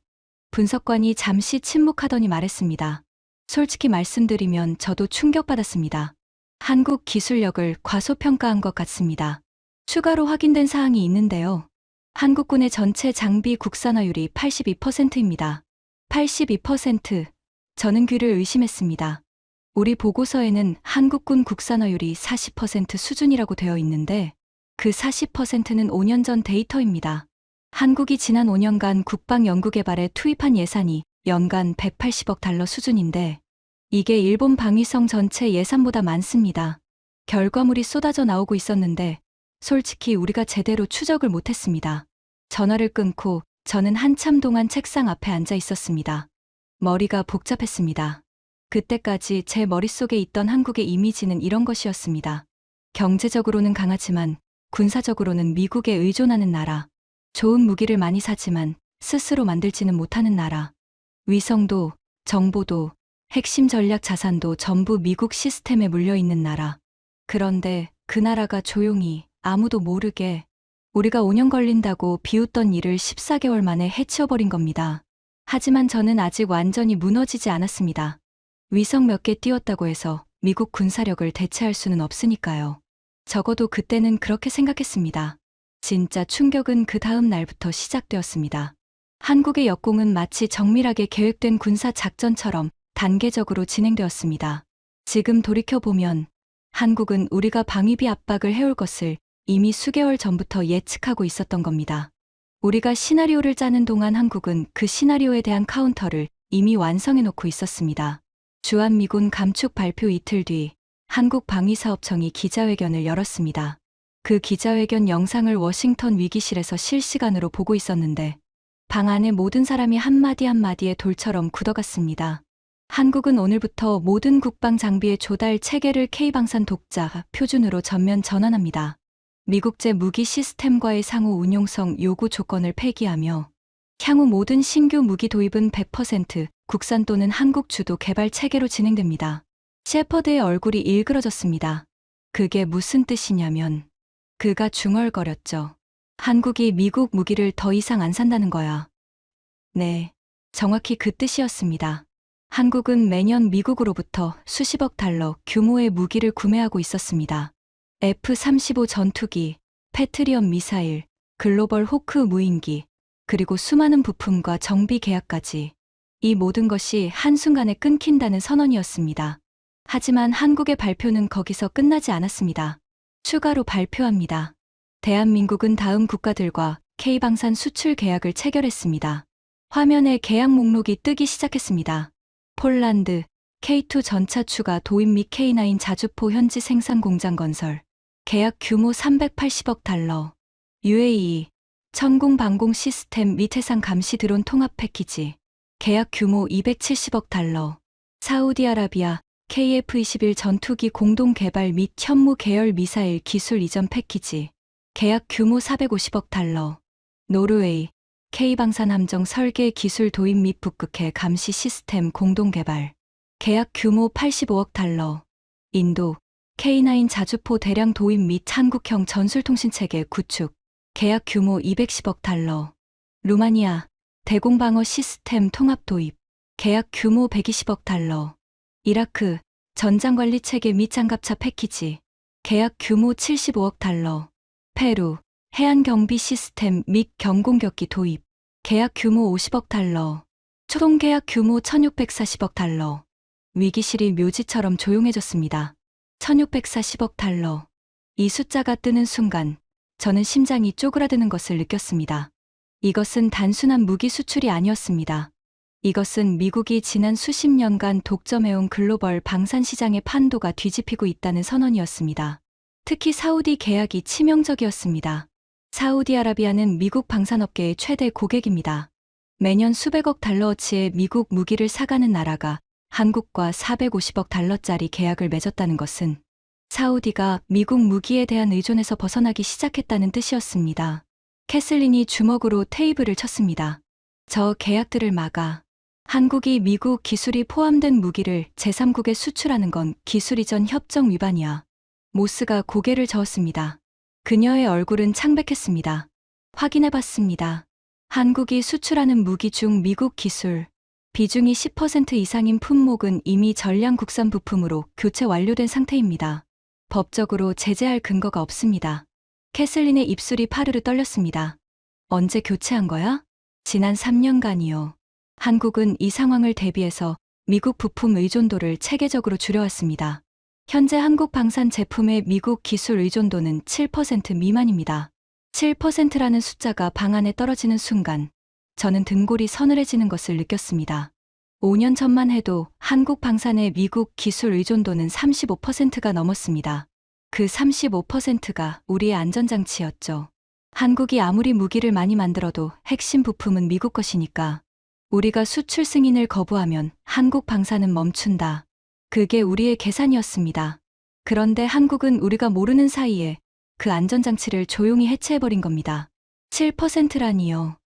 분석관이 잠시 침묵하더니 말했습니다. 솔직히 말씀드리면 저도 충격받았습니다. 한국 기술력을 과소평가한 것 같습니다. 추가로 확인된 사항이 있는데요. 한국군의 전체 장비 국산화율이 82%입니다. 82%. 저는 귀를 의심했습니다. 우리 보고서에는 한국군 국산화율이 40% 수준이라고 되어 있는데 그 40%는 5년 전 데이터입니다. 한국이 지난 5년간 국방 연구개발에 투입한 예산이 연간 180억 달러 수준인데 이게 일본 방위성 전체 예산보다 많습니다. 결과물이 쏟아져 나오고 있었는데 솔직히 우리가 제대로 추적을 못했습니다. 전화를 끊고 저는 한참 동안 책상 앞에 앉아 있었습니다. 머리가 복잡했습니다. 그때까지 제 머릿속에 있던 한국의 이미지는 이런 것이었습니다. 경제적으로는 강하지만 군사적으로는 미국에 의존하는 나라. 좋은 무기를 많이 사지만 스스로 만들지는 못하는 나라. 위성도, 정보도, 핵심 전략 자산도 전부 미국 시스템에 물려있는 나라. 그런데 그 나라가 조용히 아무도 모르게 우리가 5년 걸린다고 비웃던 일을 14개월 만에 해치워버린 겁니다. 하지만 저는 아직 완전히 무너지지 않았습니다. 위성 몇 개 띄웠다고 해서 미국 군사력을 대체할 수는 없으니까요. 적어도 그때는 그렇게 생각했습니다. 진짜 충격은 그 다음 날부터 시작되었습니다. 한국의 역공은 마치 정밀하게 계획된 군사 작전처럼 단계적으로 진행되었습니다. 지금 돌이켜보면 한국은 우리가 방위비 압박을 해올 것을 이미 수개월 전부터 예측하고 있었던 겁니다. 우리가 시나리오를 짜는 동안 한국은 그 시나리오에 대한 카운터를 이미 완성해 놓고 있었습니다. 주한미군 감축 발표 이틀 뒤 한국방위사업청이 기자회견을 열었습니다. 그 기자회견 영상을 워싱턴 위기실에서 실시간으로 보고 있었는데 방 안의 모든 사람이 한마디 한마디에 돌처럼 굳어갔습니다. 한국은 오늘부터 모든 국방 장비의 조달 체계를 K방산 독자 표준으로 전면 전환합니다. 미국제 무기 시스템과의 상호 운용성 요구 조건을 폐기하며 향후 모든 신규 무기 도입은 100% 국산 또는 한국 주도 개발 체계로 진행됩니다. 셰퍼드의 얼굴이 일그러졌습니다. 그게 무슨 뜻이냐면 그가 중얼거렸죠. 한국이 미국 무기를 더 이상 안 산다는 거야. 네, 정확히 그 뜻이었습니다. 한국은 매년 미국으로부터 수십억 달러 규모의 무기를 구매하고 있었습니다. F-35 전투기, 패트리엇 미사일, 글로벌 호크 무인기, 그리고 수많은 부품과 정비 계약까지. 이 모든 것이 한순간에 끊긴다는 선언이었습니다. 하지만 한국의 발표는 거기서 끝나지 않았습니다. 추가로 발표합니다. 대한민국은 다음 국가들과 K방산 수출 계약을 체결했습니다. 화면에 계약 목록이 뜨기 시작했습니다. 폴란드, K2 전차 추가 도입 및 K9 자주포 현지 생산 공장 건설. 계약 규모 380억 달러. UAE, 천궁 방공 시스템 및 해상 감시 드론 통합 패키지. 계약 규모 270억 달러. 사우디아라비아, KF-21 전투기 공동 개발 및 현무 계열 미사일 기술 이전 패키지. 계약 규모 450억 달러. 노르웨이, K방산 함정 설계 기술 도입 및 북극해 감시 시스템 공동 개발. 계약 규모 85억 달러. 인도, K9 자주포 대량 도입 및 한국형 전술통신체계 구축. 계약 규모 210억 달러. 루마니아, 대공방어 시스템 통합 도입. 계약 규모 120억 달러. 이라크, 전장관리체계 및 장갑차 패키지. 계약 규모 75억 달러. 페루, 해안경비 시스템 및 경공격기 도입. 계약 규모 50억 달러. 총 계약 규모 1640억 달러. 위기실이 묘지처럼 조용해졌습니다. 1640억 달러. 이 숫자가 뜨는 순간 저는 심장이 쪼그라드는 것을 느꼈습니다. 이것은 단순한 무기 수출이 아니었습니다. 이것은 미국이 지난 수십 년간 독점해온 글로벌 방산 시장의 판도가 뒤집히고 있다는 선언이었습니다. 특히 사우디 계약이 치명적이었습니다. 사우디아라비아는 미국 방산업계의 최대 고객입니다. 매년 수백억 달러어치의 미국 무기를 사가는 나라가 한국과 450억 달러짜리 계약을 맺었다는 것은 사우디가 미국 무기에 대한 의존에서 벗어나기 시작했다는 뜻이었습니다. 캐슬린이 주먹으로 테이블을 쳤습니다. 저 계약들을 막아. 한국이 미국 기술이 포함된 무기를 제3국에 수출하는 건 기술 이전 협정 위반이야. 모스가 고개를 저었습니다. 그녀의 얼굴은 창백했습니다. 확인해봤습니다. 한국이 수출하는 무기 중 미국 기술 비중이 10% 이상인 품목은 이미 전량 국산 부품으로 교체 완료된 상태입니다. 법적으로 제재할 근거가 없습니다. 캐슬린의 입술이 파르르 떨렸습니다. 언제 교체한 거야? 지난 3년간이요. 한국은 이 상황을 대비해서 미국 부품 의존도를 체계적으로 줄여왔습니다. 현재 한국 방산 제품의 미국 기술 의존도는 7% 미만입니다. 7%라는 숫자가 방 안에 떨어지는 순간 저는 등골이 서늘해지는 것을 느꼈습니다. 5년 전만 해도 한국 방산의 미국 기술 의존도는 35%가 넘었습니다. 그 35%가 우리의 안전장치였죠. 한국이 아무리 무기를 많이 만들어도 핵심 부품은 미국 것이니까 우리가 수출 승인을 거부하면 한국 방산은 멈춘다. 그게 우리의 계산이었습니다. 그런데 한국은 우리가 모르는 사이에 그 안전장치를 조용히 해체해버린 겁니다. 7%라니요.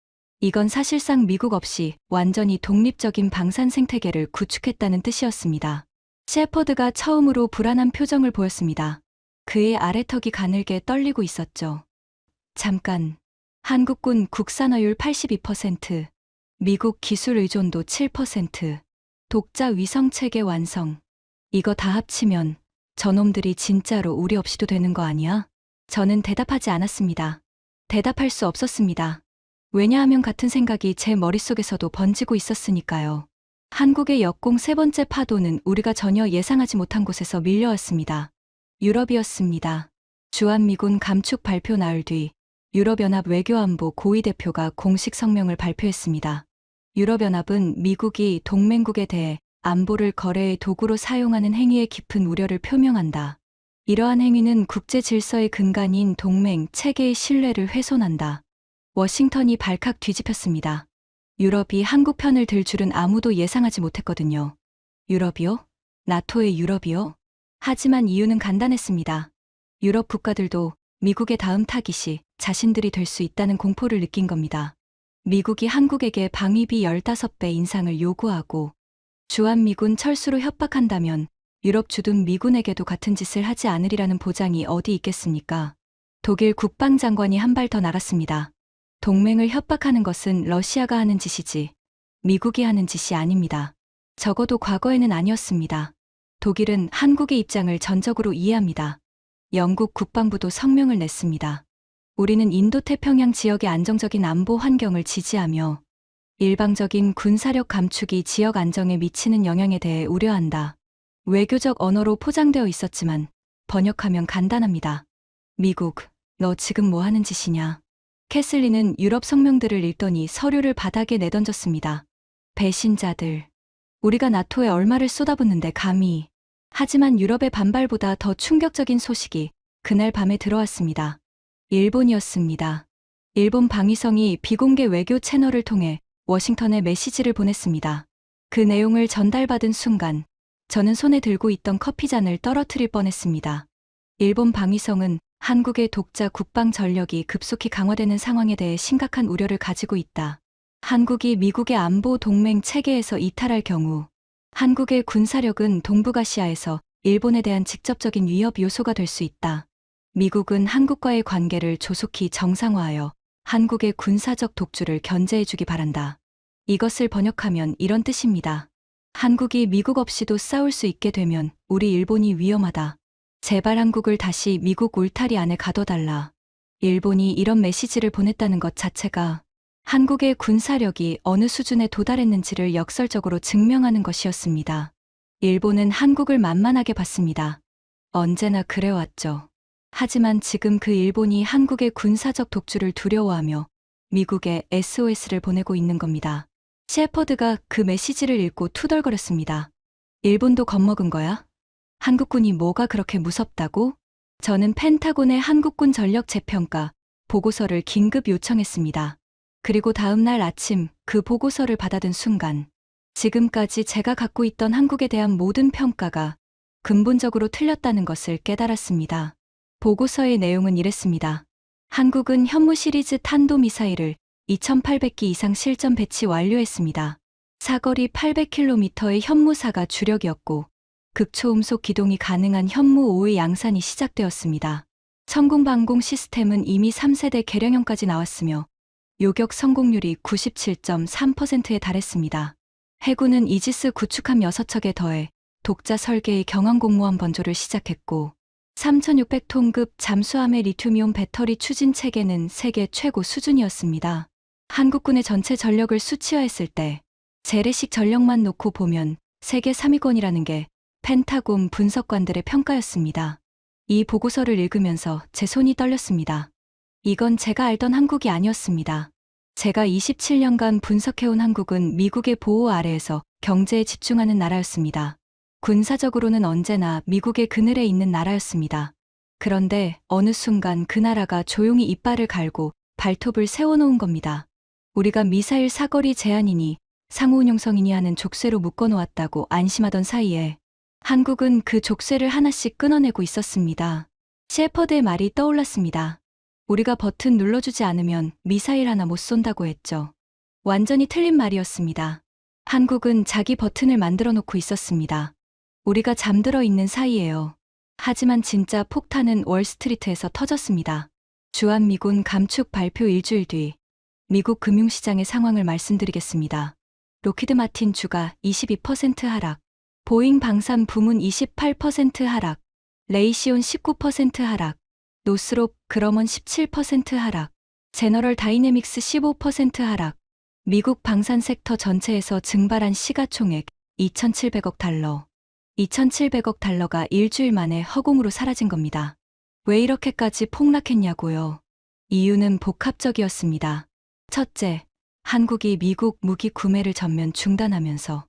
이건 사실상 미국 없이 완전히 독립적인 방산 생태계를 구축했다는 뜻이었습니다. 셰퍼드가 처음으로 불안한 표정을 보였습니다. 그의 아래턱이 가늘게 떨리고 있었죠. 잠깐. 한국군 국산화율 82%, 미국 기술 의존도 7%, 독자 위성체계 완성. 이거 다 합치면 저놈들이 진짜로 우리 없이도 되는 거 아니야? 저는 대답하지 않았습니다. 대답할 수 없었습니다. 왜냐하면 같은 생각이 제 머릿속에서도 번지고 있었으니까요. 한국의 역공 세 번째 파도는 우리가 전혀 예상하지 못한 곳에서 밀려왔습니다. 유럽이었습니다. 주한미군 감축 발표 나흘 뒤 유럽연합 외교안보 고위 대표가 공식 성명을 발표했습니다. 유럽연합은 미국이 동맹국에 대해 안보를 거래의 도구로 사용하는 행위에 깊은 우려를 표명한다. 이러한 행위는 국제 질서의 근간인 동맹 체계의 신뢰를 훼손한다. 워싱턴이 발칵 뒤집혔습니다. 유럽이 한국 편을 들 줄은 아무도 예상하지 못했거든요. 유럽이요? 나토의 유럽이요? 하지만 이유는 간단했습니다. 유럽 국가들도 미국의 다음 타깃이 자신들이 될 수 있다는 공포를 느낀 겁니다. 미국이 한국에게 방위비 15배 인상을 요구하고 주한미군 철수로 협박한다면 유럽 주둔 미군에게도 같은 짓을 하지 않으리라는 보장이 어디 있겠습니까? 독일 국방장관이 한 발 더 나갔습니다. 동맹을 협박하는 것은 러시아가 하는 짓이지 미국이 하는 짓이 아닙니다. 적어도 과거에는 아니었습니다. 독일은 한국의 입장을 전적으로 이해합니다. 영국 국방부도 성명을 냈습니다. 우리는 인도태평양 지역의 안정적인 안보 환경을 지지하며 일방적인 군사력 감축이 지역 안정에 미치는 영향에 대해 우려한다. 외교적 언어로 포장되어 있었지만 번역하면 간단합니다. 미국, 너 지금 뭐 하는 짓이냐? 캐슬린은 유럽 성명들을 읽더니 서류를 바닥에 내던졌습니다. 배신자들. 우리가 나토에 얼마를 쏟아붓는데 감히. 하지만 유럽의 반발보다 더 충격적인 소식이 그날 밤에 들어왔습니다. 일본이었습니다. 일본 방위성이 비공개 외교 채널을 통해 워싱턴에 메시지를 보냈습니다. 그 내용을 전달받은 순간 저는 손에 들고 있던 커피잔을 떨어뜨릴 뻔했습니다. 일본 방위성은 한국의 독자 국방 전력이 급속히 강화되는 상황에 대해 심각한 우려를 가지고 있다. 한국이 미국의 안보 동맹 체계에서 이탈할 경우 한국의 군사력은 동북아시아에서 일본에 대한 직접적인 위협 요소가 될 수 있다. 미국은 한국과의 관계를 조속히 정상화하여 한국의 군사적 독주를 견제해주기 바란다. 이것을 번역하면 이런 뜻입니다. 한국이 미국 없이도 싸울 수 있게 되면 우리 일본이 위험하다. 제발 한국을 다시 미국 울타리 안에 가둬달라. 일본이 이런 메시지를 보냈다는 것 자체가 한국의 군사력이 어느 수준에 도달했는지를 역설적으로 증명하는 것이었습니다. 일본은 한국을 만만하게 봤습니다. 언제나 그래왔죠. 하지만 지금 그 일본이 한국의 군사적 독주를 두려워하며 미국에 SOS를 보내고 있는 겁니다. 셰퍼드가 그 메시지를 읽고 투덜거렸습니다. 일본도 겁먹은 거야? 한국군이 뭐가 그렇게 무섭다고? 저는 펜타곤의 한국군 전력 재평가 보고서를 긴급 요청했습니다. 그리고 다음 날 아침 그 보고서를 받아든 순간 지금까지 제가 갖고 있던 한국에 대한 모든 평가가 근본적으로 틀렸다는 것을 깨달았습니다. 보고서의 내용은 이랬습니다. 한국은 현무 시리즈 탄도미사일을 2,800기 이상 실전 배치 완료했습니다. 사거리 800km의 현무사가 주력이었고 극초음속 기동이 가능한 현무5의 양산이 시작되었습니다. 천궁방공 시스템은 이미 3세대 개량형까지 나왔으며 요격 성공률이 97.3%에 달했습니다. 해군은 이지스 구축함 6척에 더해 독자 설계의 경항 공모함 번조를 시작했고 3,600톤급 잠수함의 리튬이온 배터리 추진 체계는 세계 최고 수준이었습니다. 한국군의 전체 전력을 수치화했을 때 재래식 전력만 놓고 보면 세계 3위권이라는 게 펜타곤 분석관들의 평가였습니다. 이 보고서를 읽으면서 제 손이 떨렸습니다. 이건 제가 알던 한국이 아니었습니다. 제가 27년간 분석해온 한국은 미국의 보호 아래에서 경제에 집중하는 나라였습니다. 군사적으로는 언제나 미국의 그늘에 있는 나라였습니다. 그런데 어느 순간 그 나라가 조용히 이빨을 갈고 발톱을 세워놓은 겁니다. 우리가 미사일 사거리 제한이니 상호운용성이니 하는 족쇄로 묶어놓았다고 안심하던 사이에 한국은 그 족쇄를 하나씩 끊어내고 있었습니다. 셰퍼드의 말이 떠올랐습니다. 우리가 버튼 눌러주지 않으면 미사일 하나 못 쏜다고 했죠. 완전히 틀린 말이었습니다. 한국은 자기 버튼을 만들어 놓고 있었습니다. 우리가 잠들어 있는 사이에요. 하지만 진짜 폭탄은 월스트리트에서 터졌습니다. 주한미군 감축 발표 일주일 뒤 미국 금융시장의 상황을 말씀드리겠습니다. 로키드 마틴 주가 22% 하락, 보잉 방산 부문 28% 하락, 레이시온 19% 하락, 노스롭 그러먼 17% 하락, 제너럴 다이내믹스 15% 하락, 미국 방산 섹터 전체에서 증발한 시가총액 2,700억 달러. 2,700억 달러가 일주일 만에 허공으로 사라진 겁니다. 왜 이렇게까지 폭락했냐고요? 이유는 복합적이었습니다. 첫째, 한국이 미국 무기 구매를 전면 중단하면서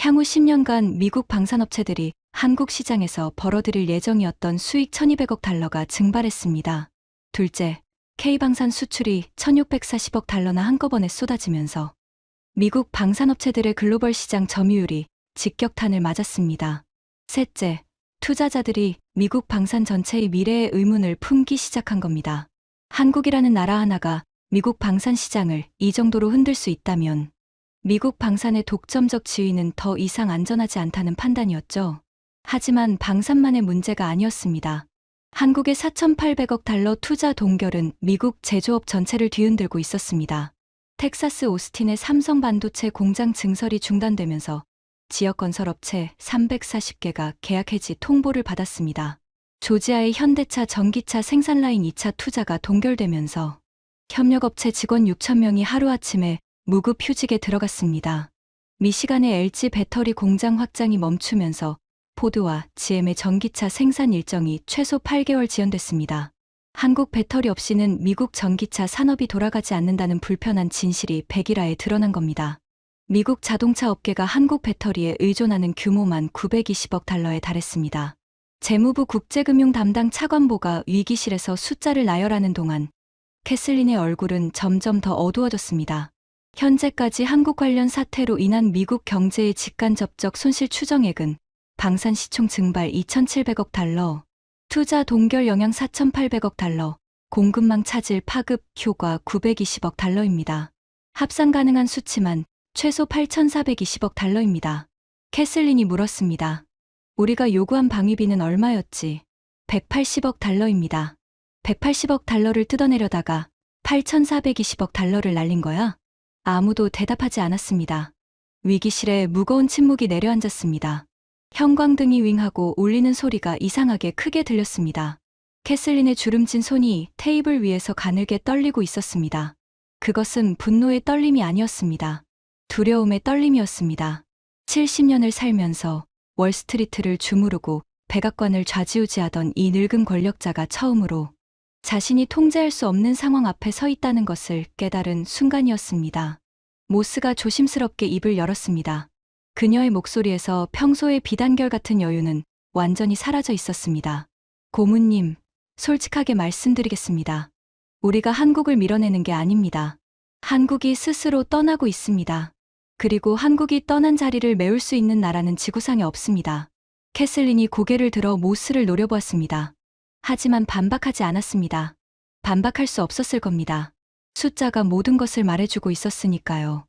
향후 10년간 미국 방산업체들이 한국 시장에서 벌어들일 예정이었던 수익 1,200억 달러가 증발했습니다. 둘째, K방산 수출이 1,640억 달러나 한꺼번에 쏟아지면서 미국 방산업체들의 글로벌 시장 점유율이 직격탄을 맞았습니다. 셋째, 투자자들이 미국 방산 전체의 미래의 의문을 품기 시작한 겁니다. 한국이라는 나라 하나가 미국 방산 시장을 이 정도로 흔들 수 있다면 미국 방산의 독점적 지위는 더 이상 안전하지 않다는 판단이었죠. 하지만 방산만의 문제가 아니었습니다. 한국의 4,800억 달러 투자 동결은 미국 제조업 전체를 뒤흔들고 있었습니다. 텍사스 오스틴의 삼성 반도체 공장 증설이 중단되면서 지역 건설업체 340개가 계약 해지 통보를 받았습니다. 조지아의 현대차 전기차 생산 라인 2차 투자가 동결되면서 협력업체 직원 6,000명이 하루아침에 무급 휴직에 들어갔습니다. 미시간의 LG 배터리 공장 확장이 멈추면서 포드와 GM의 전기차 생산 일정이 최소 8개월 지연됐습니다. 한국 배터리 없이는 미국 전기차 산업이 돌아가지 않는다는 불편한 진실이 백일화에 드러난 겁니다. 미국 자동차 업계가 한국 배터리에 의존하는 규모만 920억 달러에 달했습니다. 재무부 국제금융 담당 차관보가 위기실에서 숫자를 나열하는 동안 캐슬린의 얼굴은 점점 더 어두워졌습니다. 현재까지 한국 관련 사태로 인한 미국 경제의 직간접적 손실 추정액은 방산 시총 증발 2,700억 달러, 투자 동결 영향 4,800억 달러, 공급망 차질 파급 효과 920억 달러입니다. 합산 가능한 수치만 최소 8,420억 달러입니다. 캐슬린이 물었습니다. 우리가 요구한 방위비는 얼마였지? 180억 달러입니다. 180억 달러를 뜯어내려다가 8,420억 달러를 날린 거야? 아무도 대답하지 않았습니다. 위기실에 무거운 침묵이 내려앉았습니다. 형광등이 윙하고 울리는 소리가 이상하게 크게 들렸습니다. 캐슬린의 주름진 손이 테이블 위에서 가늘게 떨리고 있었습니다. 그것은 분노의 떨림이 아니었습니다. 두려움의 떨림이었습니다. 70년을 살면서 월스트리트를 주무르고 백악관을 좌지우지하던 이 늙은 권력자가 처음으로 자신이 통제할 수 없는 상황 앞에 서 있다는 것을 깨달은 순간이었습니다. 모스가 조심스럽게 입을 열었습니다. 그녀의 목소리에서 평소의 비단결 같은 여유는 완전히 사라져 있었습니다. 고문님, 솔직하게 말씀드리겠습니다. 우리가 한국을 밀어내는 게 아닙니다. 한국이 스스로 떠나고 있습니다. 그리고 한국이 떠난 자리를 메울 수 있는 나라는 지구상에 없습니다. 캐슬린이 고개를 들어 모스를 노려보았습니다. 하지만 반박하지 않았습니다. 반박할 수 없었을 겁니다. 숫자가 모든 것을 말해주고 있었으니까요.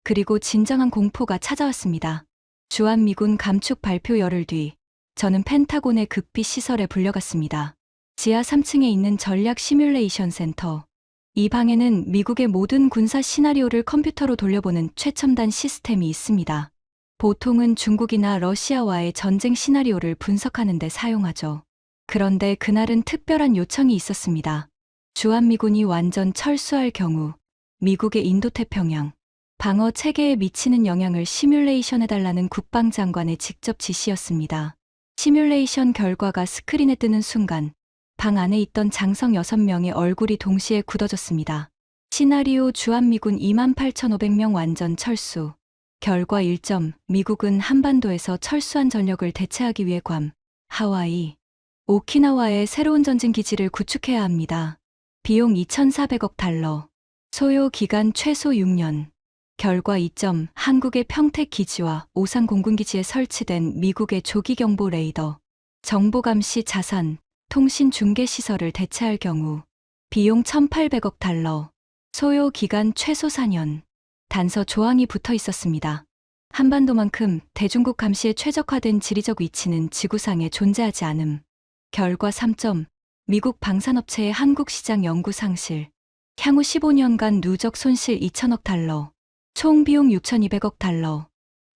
그리고 진정한 공포가 찾아왔습니다. 주한미군 감축 발표 열흘 뒤, 저는 펜타곤의 극비 시설에 불려갔습니다. 지하 3층에 있는 전략 시뮬레이션 센터. 이 방에는 미국의 모든 군사 시나리오를 컴퓨터로 돌려보는 최첨단 시스템이 있습니다. 보통은 중국이나 러시아와의 전쟁 시나리오를 분석하는 데 사용하죠. 그런데 그날은 특별한 요청이 있었습니다. 주한미군이 완전 철수할 경우 미국의 인도태평양 방어 체계에 미치는 영향을 시뮬레이션해달라는 국방장관의 직접 지시였습니다. 시뮬레이션 결과가 스크린에 뜨는 순간 방 안에 있던 장성 6명의 얼굴이 동시에 굳어졌습니다. 시나리오 주한미군 28,500명 완전 철수. 결과 1점, 미국은 한반도에서 철수한 전력을 대체하기 위해 괌, 하와이, 오키나와의 새로운 전진 기지를 구축해야 합니다. 비용 2,400억 달러. 소요 기간 최소 6년. 결과 2점, 한국의 평택 기지와 오산 공군기지에 설치된 미국의 조기경보 레이더, 정보감시 자산, 통신 중계 시설을 대체할 경우 비용 1,800억 달러. 소요 기간 최소 4년. 단서 조항이 붙어 있었습니다. 한반도만큼 대중국 감시에 최적화된 지리적 위치는 지구상에 존재하지 않음. 결과 3점, 미국 방산업체의 한국 시장 연구 상실. 향후 15년간 누적 손실 2,000억 달러. 총 비용 6,200억 달러.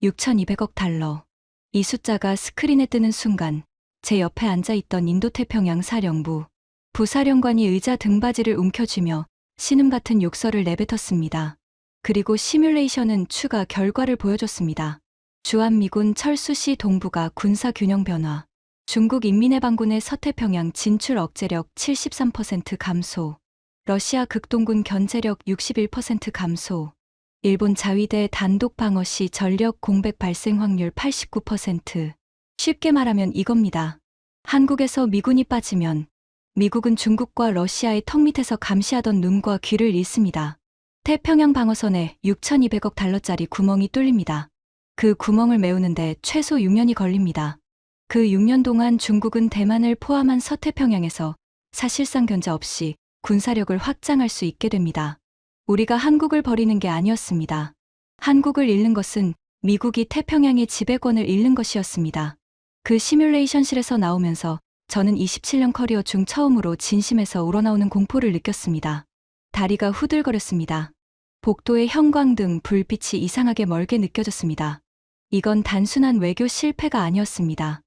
6,200억 달러. 이 숫자가 스크린에 뜨는 순간 제 옆에 앉아있던 인도태평양 사령부 부사령관이 의자 등받이를 움켜쥐며 신음 같은 욕설을 내뱉었습니다. 그리고 시뮬레이션은 추가 결과를 보여줬습니다. 주한미군 철수 시 동북아 군사균형 변화. 중국 인민해방군의 서태평양 진출 억제력 73% 감소. 러시아 극동군 견제력 61% 감소. 일본 자위대 단독 방어 시 전력 공백 발생 확률 89%. 쉽게 말하면 이겁니다. 한국에서 미군이 빠지면 미국은 중국과 러시아의 턱 밑에서 감시하던 눈과 귀를 잃습니다. 태평양 방어선에 6,200억 달러짜리 구멍이 뚫립니다. 그 구멍을 메우는데 최소 6년이 걸립니다. 그 6년 동안 중국은 대만을 포함한 서태평양에서 사실상 견제 없이 군사력을 확장할 수 있게 됩니다. 우리가 한국을 버리는 게 아니었습니다. 한국을 잃는 것은 미국이 태평양의 지배권을 잃는 것이었습니다. 그 시뮬레이션실에서 나오면서 저는 27년 커리어 중 처음으로 진심에서 우러나오는 공포를 느꼈습니다. 다리가 후들거렸습니다. 복도의 형광등, 불빛이 이상하게 멀게 느껴졌습니다. 이건 단순한 외교 실패가 아니었습니다.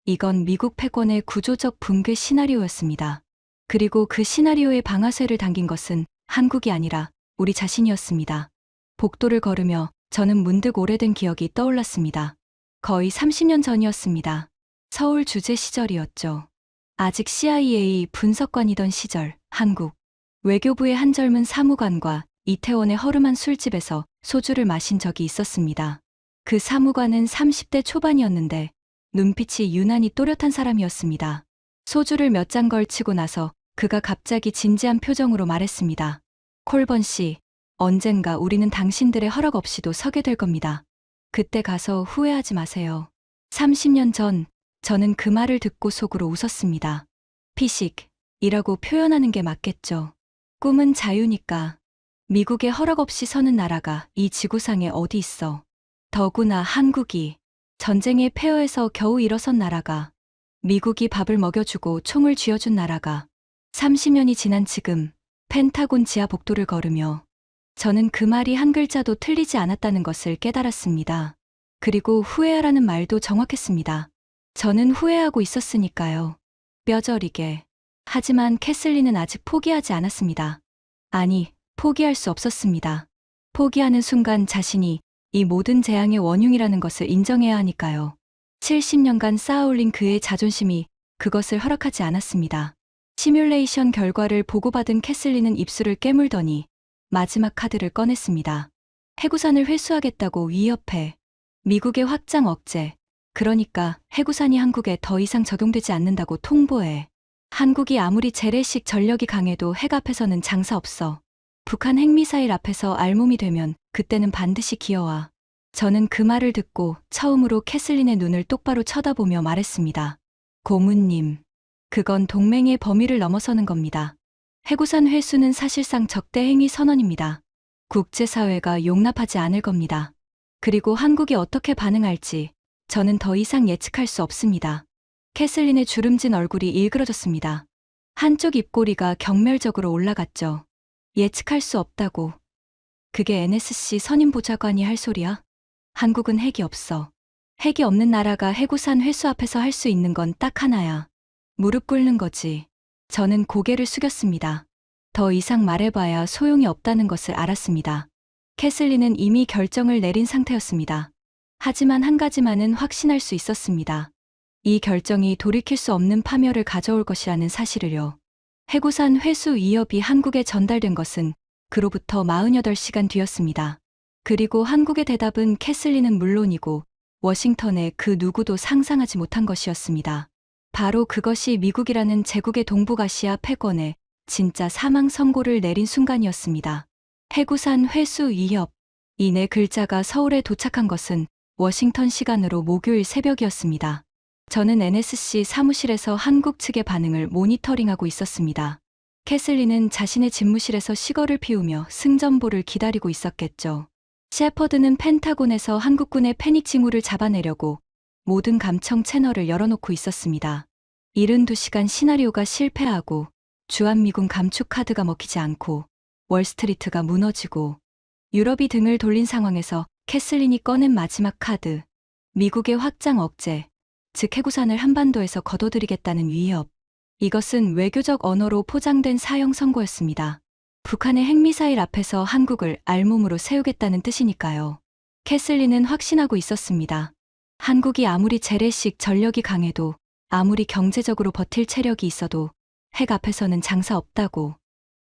이건 미국 패권의 구조적 붕괴 시나리오였습니다. 그리고 그 시나리오의 방아쇠를 당긴 것은 한국이 아니라 우리 자신이었습니다. 복도를 걸으며 저는 문득 오래된 기억이 떠올랐습니다. 거의 30년 전이었습니다. 서울 주재 시절이었죠. 아직 CIA 분석관이던 시절, 한국. 외교부의 한 젊은 사무관과 이태원의 허름한 술집에서 소주를 마신 적이 있었습니다. 그 사무관은 30대 초반이었는데 눈빛이 유난히 또렷한 사람이었습니다. 소주를 몇 잔 걸치고 나서 그가 갑자기 진지한 표정으로 말했습니다. 콜번 씨, 언젠가 우리는 당신들의 허락 없이도 서게 될 겁니다. 그때 가서 후회하지 마세요. 30년 전 저는 그 말을 듣고 속으로 웃었습니다. 피식이라고 표현하는 게 맞겠죠. 꿈은 자유니까. 미국의 허락 없이 서는 나라가 이 지구상에 어디 있어. 더구나 한국이 전쟁의 폐허에서 겨우 일어선 나라가, 미국이 밥을 먹여주고 총을 쥐어준 나라가 30년이 지난 지금 펜타곤 지하 복도를 걸으며 저는 그 말이 한 글자도 틀리지 않았다는 것을 깨달았습니다. 그리고 후회하라는 말도 정확했습니다. 저는 후회하고 있었으니까요. 뼈저리게. 하지만 캐슬린은 아직 포기하지 않았습니다. 아니, 포기할 수 없었습니다. 포기하는 순간 자신이 이 모든 재앙의 원흉이라는 것을 인정해야 하니까요. 70년간 쌓아올린 그의 자존심이 그것을 허락하지 않았습니다. 시뮬레이션 결과를 보고받은 캐슬린은 입술을 깨물더니 마지막 카드를 꺼냈습니다. 해구산을 회수하겠다고 위협해. 미국의 확장 억제, 그러니까 해구산이 한국에 더 이상 적용되지 않는다고 통보해. 한국이 아무리 재래식 전력이 강해도 핵 앞에서는 장사 없어. 북한 핵미사일 앞에서 알몸이 되면 그때는 반드시 기어와. 저는 그 말을 듣고 처음으로 캐슬린의 눈을 똑바로 쳐다보며 말했습니다. 고문님, 그건 동맹의 범위를 넘어서는 겁니다. 해구산 회수는 사실상 적대 행위 선언입니다. 국제사회가 용납하지 않을 겁니다. 그리고 한국이 어떻게 반응할지 저는 더 이상 예측할 수 없습니다. 캐슬린의 주름진 얼굴이 일그러졌습니다. 한쪽 입꼬리가 경멸적으로 올라갔죠. 예측할 수 없다고. 그게 NSC 선임 보좌관이 할 소리야? 한국은 핵이 없어. 핵이 없는 나라가 해구산 회수 앞에서 할 수 있는 건 딱 하나야. 무릎 꿇는 거지. 저는 고개를 숙였습니다. 더 이상 말해봐야 소용이 없다는 것을 알았습니다. 캐슬린은 이미 결정을 내린 상태였습니다. 하지만 한 가지만은 확신할 수 있었습니다. 이 결정이 돌이킬 수 없는 파멸을 가져올 것이라는 사실을요. 해구산 회수 위협이 한국에 전달된 것은 그로부터 48시간 뒤였습니다. 그리고 한국의 대답은 캐슬린은 물론이고 워싱턴의 그 누구도 상상하지 못한 것이었습니다. 바로 그것이 미국이라는 제국의 동북아시아 패권에 진짜 사망 선고를 내린 순간이었습니다. 해구산 회수 위협. 이 네 글자가 서울에 도착한 것은 워싱턴 시간으로 목요일 새벽이었습니다. 저는 NSC 사무실에서 한국 측의 반응을 모니터링하고 있었습니다. 캐슬린은 자신의 집무실에서 시거를 피우며 승전보를 기다리고 있었겠죠. 셰퍼드는 펜타곤에서 한국군의 패닉 징후를 잡아내려고 모든 감청 채널을 열어놓고 있었습니다. 72시간 시나리오가 실패하고 주한미군 감축 카드가 먹히지 않고 월스트리트가 무너지고 유럽이 등을 돌린 상황에서 캐슬린이 꺼낸 마지막 카드, 미국의 확장 억제, 즉 해구산을 한반도에서 거둬들이겠다는 위협. 이것은 외교적 언어로 포장된 사형 선고였습니다. 북한의 핵미사일 앞에서 한국을 알몸으로 세우겠다는 뜻이니까요. 캐슬린은 확신하고 있었습니다. 한국이 아무리 재래식 전력이 강해도 아무리 경제적으로 버틸 체력이 있어도 핵 앞에서는 장사 없다고.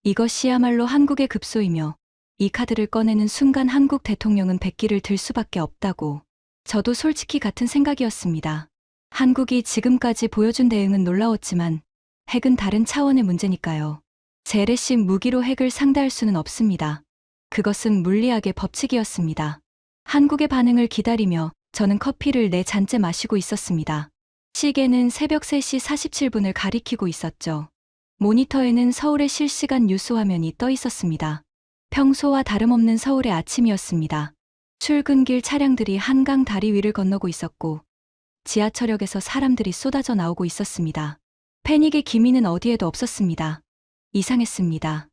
이것이야말로 한국의 급소이며 이 카드를 꺼내는 순간 한국 대통령은 백기를 들 수밖에 없다고. 저도 솔직히 같은 생각이었습니다. 한국이 지금까지 보여준 대응은 놀라웠지만 핵은 다른 차원의 문제니까요. 재래식 무기로 핵을 상대할 수는 없습니다. 그것은 물리학의 법칙이었습니다. 한국의 반응을 기다리며 저는 커피를 4잔째 마시고 있었습니다. 시계는 새벽 3시 47분을 가리키고 있었죠. 모니터에는 서울의 실시간 뉴스 화면이 떠 있었습니다. 평소와 다름없는 서울의 아침이었습니다. 출근길 차량들이 한강 다리 위를 건너고 있었고 지하철역에서 사람들이 쏟아져 나오고 있었습니다. 패닉의 기미는 어디에도 없었습니다. 이상했습니다.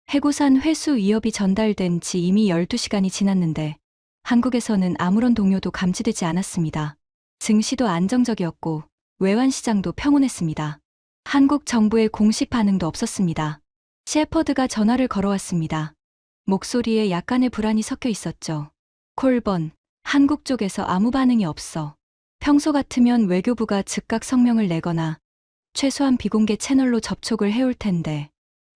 해구산 회수 위협이 전달된 지 이미 12시간이 지났는데 한국에서는 아무런 동요도 감지되지 않았습니다. 증시도 안정적이었고 외환시장도 평온했습니다. 한국 정부의 공식 반응도 없었습니다. 셰퍼드가 전화를 걸어왔습니다. 목소리에 약간의 불안이 섞여 있었죠. 콜번, 한국 쪽에서 아무 반응이 없어. 평소 같으면 외교부가 즉각 성명을 내거나 최소한 비공개 채널로 접촉을 해올 텐데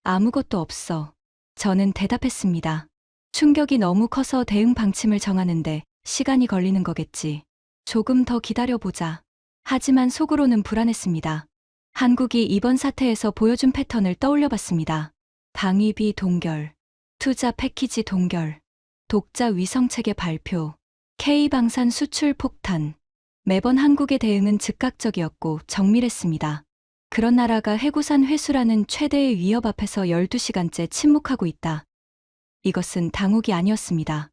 아무것도 없어. 저는 대답했습니다. 충격이 너무 커서 대응 방침을 정하는데 시간이 걸리는 거겠지. 조금 더 기다려보자. 하지만 속으로는 불안했습니다. 한국이 이번 사태에서 보여준 패턴을 떠올려봤습니다. 방위비 동결, 투자 패키지 동결, 독자 위성체계 발표, K방산 수출 폭탄. 매번 한국의 대응은 즉각적이었고 정밀했습니다. 그런 나라가 해구산 회수라는 최대의 위협 앞에서 12시간째 침묵하고 있다. 이것은 당혹이 아니었습니다.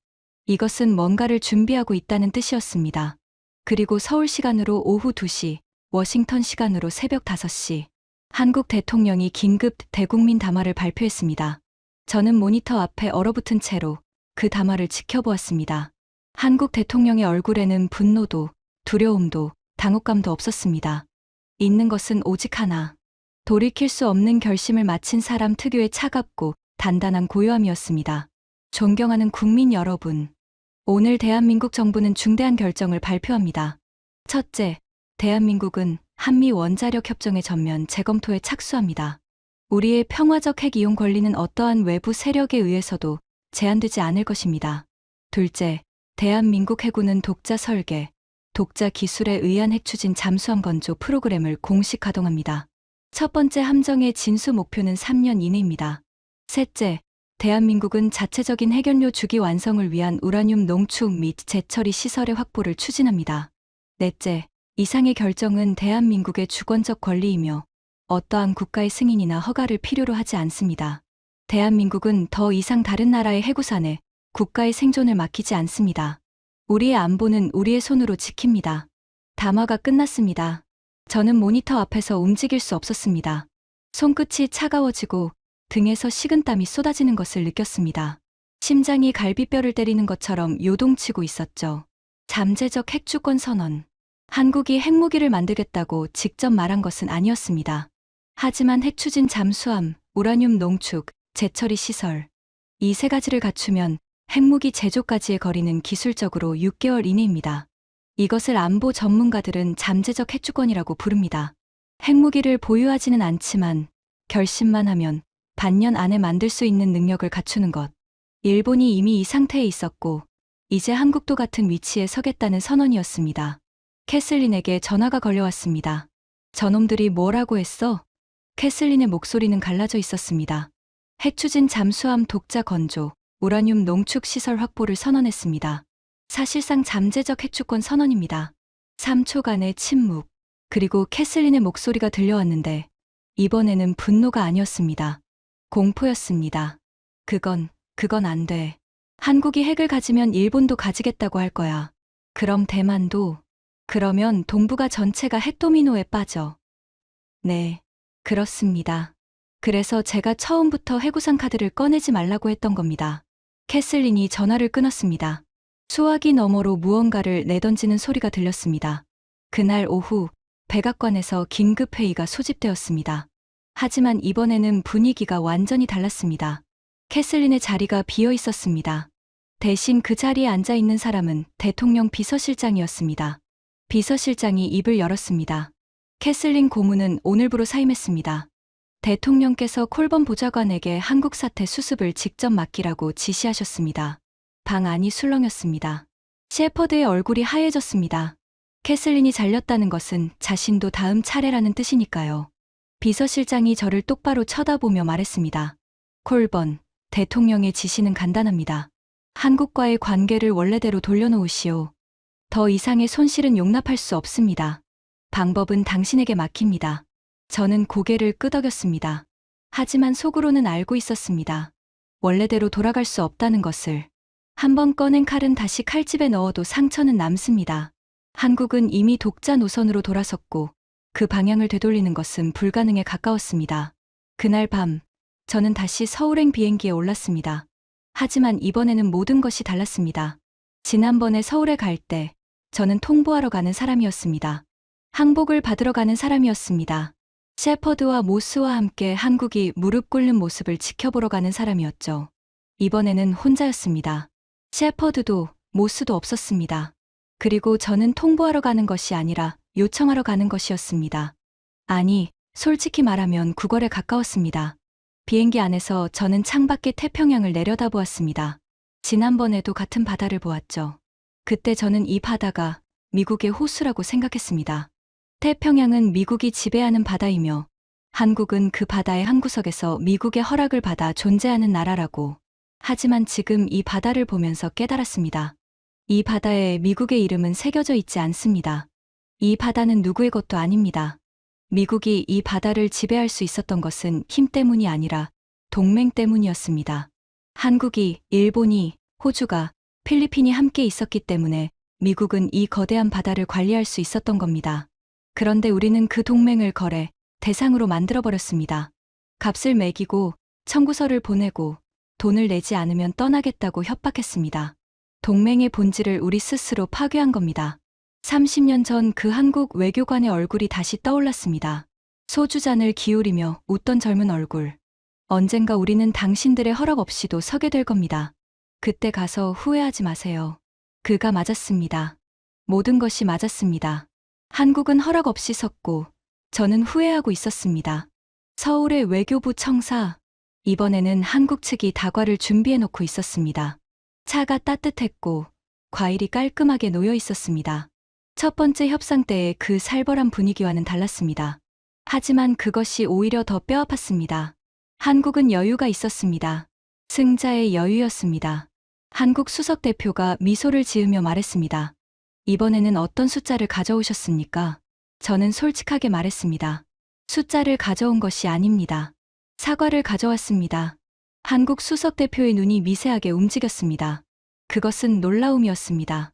이것은 뭔가를 준비하고 있다는 뜻이었습니다. 그리고 서울 시간으로 오후 2시, 워싱턴 시간으로 새벽 5시, 한국 대통령이 긴급 대국민 담화를 발표했습니다. 저는 모니터 앞에 얼어붙은 채로 그 담화를 지켜보았습니다. 한국 대통령의 얼굴에는 분노도, 두려움도, 당혹감도 없었습니다. 있는 것은 오직 하나. 돌이킬 수 없는 결심을 마친 사람 특유의 차갑고 단단한 고요함이었습니다. 존경하는 국민 여러분. 오늘 대한민국 정부는 중대한 결정을 발표합니다. 첫째, 대한민국은 한미 원자력 협정의 전면 재검토에 착수합니다. 우리의 평화적 핵 이용 권리는 어떠한 외부 세력에 의해서도 제한되지 않을 것입니다. 둘째, 대한민국 해군은 독자 설계, 독자 기술에 의한 핵 추진 잠수함 건조 프로그램을 공식 가동합니다. 첫 번째 함정의 진수 목표는 3년 이내입니다. 셋째, 대한민국은 자체적인 핵연료 주기 완성을 위한 우라늄 농축 및 재처리 시설의 확보를 추진합니다. 넷째, 이상의 결정은 대한민국의 주권적 권리이며 어떠한 국가의 승인이나 허가를 필요로 하지 않습니다. 대한민국은 더 이상 다른 나라의 해구산에 국가의 생존을 맡기지 않습니다. 우리의 안보는 우리의 손으로 지킵니다. 담화가 끝났습니다. 저는 모니터 앞에서 움직일 수 없었습니다. 손끝이 차가워지고 등에서 식은땀이 쏟아지는 것을 느꼈습니다. 심장이 갈비뼈를 때리는 것처럼 요동치고 있었죠. 잠재적 핵주권 선언. 한국이 핵무기를 만들겠다고 직접 말한 것은 아니었습니다. 하지만 핵추진 잠수함, 우라늄 농축, 재처리 시설. 이 세 가지를 갖추면 핵무기 제조까지의 거리는 기술적으로 6개월 이내입니다. 이것을 안보 전문가들은 잠재적 핵주권이라고 부릅니다. 핵무기를 보유하지는 않지만 결심만 하면 반년 안에 만들 수 있는 능력을 갖추는 것. 일본이 이미 이 상태에 있었고 이제 한국도 같은 위치에 서겠다는 선언이었습니다. 캐슬린에게 전화가 걸려왔습니다. 저놈들이 뭐라고 했어? 캐슬린의 목소리는 갈라져 있었습니다. 핵추진 잠수함 독자 건조, 우라늄 농축 시설 확보를 선언했습니다. 사실상 잠재적 핵주권 선언입니다. 3초간의 침묵. 그리고 캐슬린의 목소리가 들려왔는데 이번에는 분노가 아니었습니다. 공포였습니다. 그건 안 돼. 한국이 핵을 가지면 일본도 가지겠다고 할 거야. 그럼 대만도. 그러면 동북아 전체가 핵도미노에 빠져. 네, 그렇습니다. 그래서 제가 처음부터 해구상 카드를 꺼내지 말라고 했던 겁니다. 캐슬린이 전화를 끊었습니다. 수화기 너머로 무언가를 내던지는 소리가 들렸습니다. 그날 오후 백악관에서 긴급회의가 소집되었습니다. 하지만 이번에는 분위기가 완전히 달랐습니다. 캐슬린의 자리가 비어 있었습니다. 대신 그 자리에 앉아 있는 사람은 대통령 비서실장이었습니다. 비서실장이 입을 열었습니다. 캐슬린 고문은 오늘부로 사임했습니다. 대통령께서 콜번 보좌관에게 한국 사태 수습을 직접 맡기라고 지시하셨습니다. 방 안이 술렁였습니다. 셰퍼드의 얼굴이 하얘졌습니다. 캐슬린이 잘렸다는 것은 자신도 다음 차례라는 뜻이니까요. 비서실장이 저를 똑바로 쳐다보며 말했습니다. 콜번, 대통령의 지시는 간단합니다. 한국과의 관계를 원래대로 돌려놓으시오. 더 이상의 손실은 용납할 수 없습니다. 방법은 당신에게 맡깁니다. 저는 고개를 끄덕였습니다. 하지만 속으로는 알고 있었습니다. 원래대로 돌아갈 수 없다는 것을. 한번 꺼낸 칼은 다시 칼집에 넣어도 상처는 남습니다. 한국은 이미 독자 노선으로 돌아섰고 그 방향을 되돌리는 것은 불가능에 가까웠습니다. 그날 밤, 저는 다시 서울행 비행기에 올랐습니다. 하지만 이번에는 모든 것이 달랐습니다. 지난번에 서울에 갈 때 저는 통보하러 가는 사람이었습니다. 항복을 받으러 가는 사람이었습니다. 셰퍼드와 모스와 함께 한국이 무릎 꿇는 모습을 지켜보러 가는 사람이었죠. 이번에는 혼자였습니다. 셰퍼드도 모스도 없었습니다. 그리고 저는 통보하러 가는 것이 아니라 요청하러 가는 것이었습니다. 아니, 솔직히 말하면 구걸에 가까웠습니다. 비행기 안에서 저는 창밖의 태평양을 내려다보았습니다. 지난번에도 같은 바다를 보았죠. 그때 저는 이 바다가 미국의 호수라고 생각했습니다. 태평양은 미국이 지배하는 바다이며 한국은 그 바다의 한 구석에서 미국의 허락을 받아 존재하는 나라라고. 하지만 지금 이 바다를 보면서 깨달았습니다. 이 바다에 미국의 이름은 새겨져 있지 않습니다. 이 바다는 누구의 것도 아닙니다. 미국이 이 바다를 지배할 수 있었던 것은 힘 때문이 아니라 동맹 때문이었습니다. 한국이, 일본이, 호주가, 필리핀이 함께 있었기 때문에 미국은 이 거대한 바다를 관리할 수 있었던 겁니다. 그런데 우리는 그 동맹을 거래, 대상으로 만들어버렸습니다. 값을 매기고 청구서를 보내고 돈을 내지 않으면 떠나겠다고 협박했습니다. 동맹의 본질을 우리 스스로 파괴한 겁니다. 30년 전 그 한국 외교관의 얼굴이 다시 떠올랐습니다. 소주잔을 기울이며 웃던 젊은 얼굴. 언젠가 우리는 당신들의 허락 없이도 서게 될 겁니다. 그때 가서 후회하지 마세요. 그가 맞았습니다. 모든 것이 맞았습니다. 한국은 허락 없이 섰고 저는 후회하고 있었습니다. 서울의 외교부 청사. 이번에는 한국 측이 다과를 준비해 놓고 있었습니다. 차가 따뜻했고 과일이 깔끔하게 놓여 있었습니다. 첫 번째 협상 때의 그 살벌한 분위기와는 달랐습니다. 하지만 그것이 오히려 더 뼈아팠습니다. 한국은 여유가 있었습니다. 승자의 여유였습니다. 한국 수석 대표가 미소를 지으며 말했습니다. 이번에는 어떤 숫자를 가져오셨습니까? 저는 솔직하게 말했습니다. 숫자를 가져온 것이 아닙니다. 사과를 가져왔습니다. 한국 수석 대표의 눈이 미세하게 움직였습니다. 그것은 놀라움이었습니다.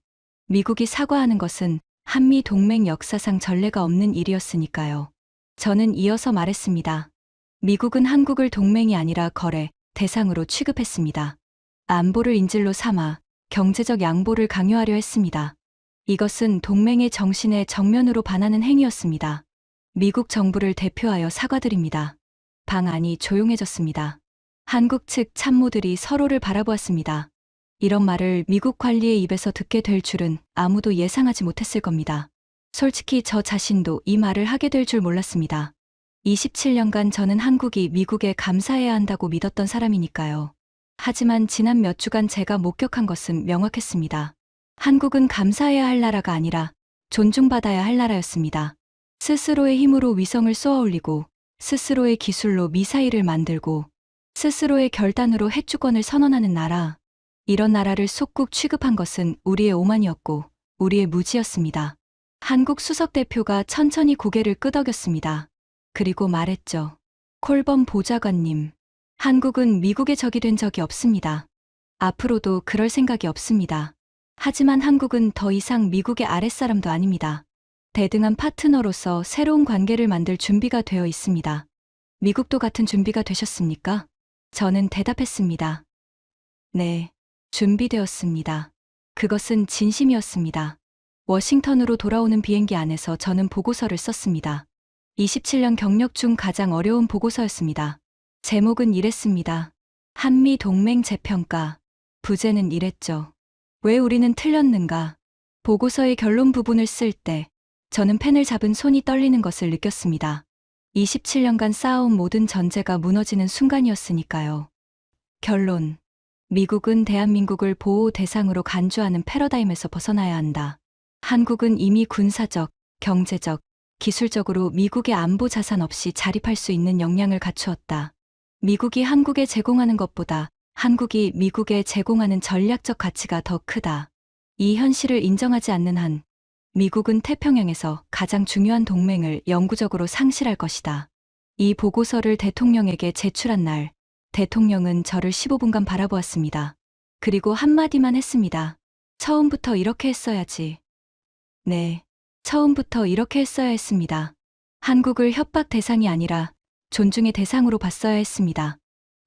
미국이 사과하는 것은 한미 동맹 역사상 전례가 없는 일이었으니까요. 저는 이어서 말했습니다. 미국은 한국을 동맹이 아니라 거래, 대상으로 취급했습니다. 안보를 인질로 삼아 경제적 양보를 강요하려 했습니다. 이것은 동맹의 정신에 정면으로 반하는 행위였습니다. 미국 정부를 대표하여 사과드립니다. 방 안이 조용해졌습니다. 한국 측 참모들이 서로를 바라보았습니다. 이런 말을 미국 관리의 입에서 듣게 될 줄은 아무도 예상하지 못했을 겁니다. 솔직히 저 자신도 이 말을 하게 될 줄 몰랐습니다. 27년간 저는 한국이 미국에 감사해야 한다고 믿었던 사람이니까요. 하지만 지난 몇 주간 제가 목격한 것은 명확했습니다. 한국은 감사해야 할 나라가 아니라 존중받아야 할 나라였습니다. 스스로의 힘으로 위성을 쏘아 올리고, 스스로의 기술로 미사일을 만들고, 스스로의 결단으로 핵주권을 선언하는 나라. 이런 나라를 속국 취급한 것은 우리의 오만이었고, 우리의 무지였습니다. 한국 수석 대표가 천천히 고개를 끄덕였습니다. 그리고 말했죠. 콜범 보좌관님, 한국은 미국의 적이 된 적이 없습니다. 앞으로도 그럴 생각이 없습니다. 하지만 한국은 더 이상 미국의 아랫사람도 아닙니다. 대등한 파트너로서 새로운 관계를 만들 준비가 되어 있습니다. 미국도 같은 준비가 되셨습니까? 저는 대답했습니다. 네, 준비되었습니다. 그것은 진심이었습니다. 워싱턴으로 돌아오는 비행기 안에서 저는 보고서를 썼습니다. 27년 경력 중 가장 어려운 보고서였습니다. 제목은 이랬습니다. 한미 동맹 재평가. 부제는 이랬죠. 왜 우리는 틀렸는가? 보고서의 결론 부분을 쓸 때 저는 펜을 잡은 손이 떨리는 것을 느꼈습니다. 27년간 쌓아온 모든 전제가 무너지는 순간이었으니까요. 결론. 미국은 대한민국을 보호 대상으로 간주하는 패러다임에서 벗어나야 한다. 한국은 이미 군사적, 경제적, 기술적으로 미국의 안보 자산 없이 자립할 수 있는 역량을 갖추었다. 미국이 한국에 제공하는 것보다 한국이 미국에 제공하는 전략적 가치가 더 크다. 이 현실을 인정하지 않는 한 미국은 태평양에서 가장 중요한 동맹을 영구적으로 상실할 것이다. 이 보고서를 대통령에게 제출한 날, 대통령은 저를 15분간 바라보았습니다. 그리고 한마디만 했습니다. 처음부터 이렇게 했어야지. 네, 처음부터 이렇게 했어야 했습니다. 한국을 협박 대상이 아니라 존중의 대상으로 봤어야 했습니다.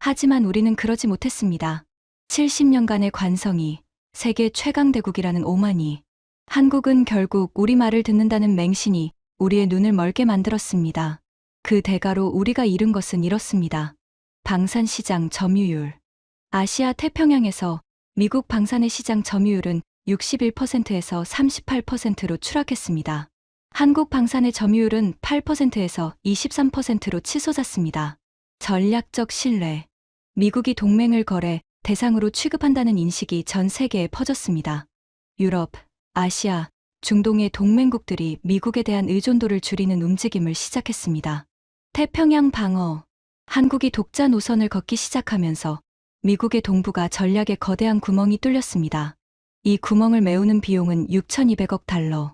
하지만 우리는 그러지 못했습니다. 70년간의 관성이, 세계 최강대국이라는 오만이, 한국은 결국 우리 말을 듣는다는 맹신이 우리의 눈을 멀게 만들었습니다. 그 대가로 우리가 잃은 것은 이렇습니다. 방산시장 점유율. 아시아 태평양에서 미국 방산의 시장 점유율은 61%에서 38%로 추락했습니다. 한국 방산의 점유율은 8%에서 23%로 치솟았습니다. 전략적 신뢰. 미국이 동맹을 거래, 대상으로 취급한다는 인식이 전 세계에 퍼졌습니다. 유럽, 아시아, 중동의 동맹국들이 미국에 대한 의존도를 줄이는 움직임을 시작했습니다. 태평양 방어. 한국이 독자 노선을 걷기 시작하면서 미국의 동부가 전략에 거대한 구멍이 뚫렸습니다. 이 구멍을 메우는 비용은 6,200억 달러.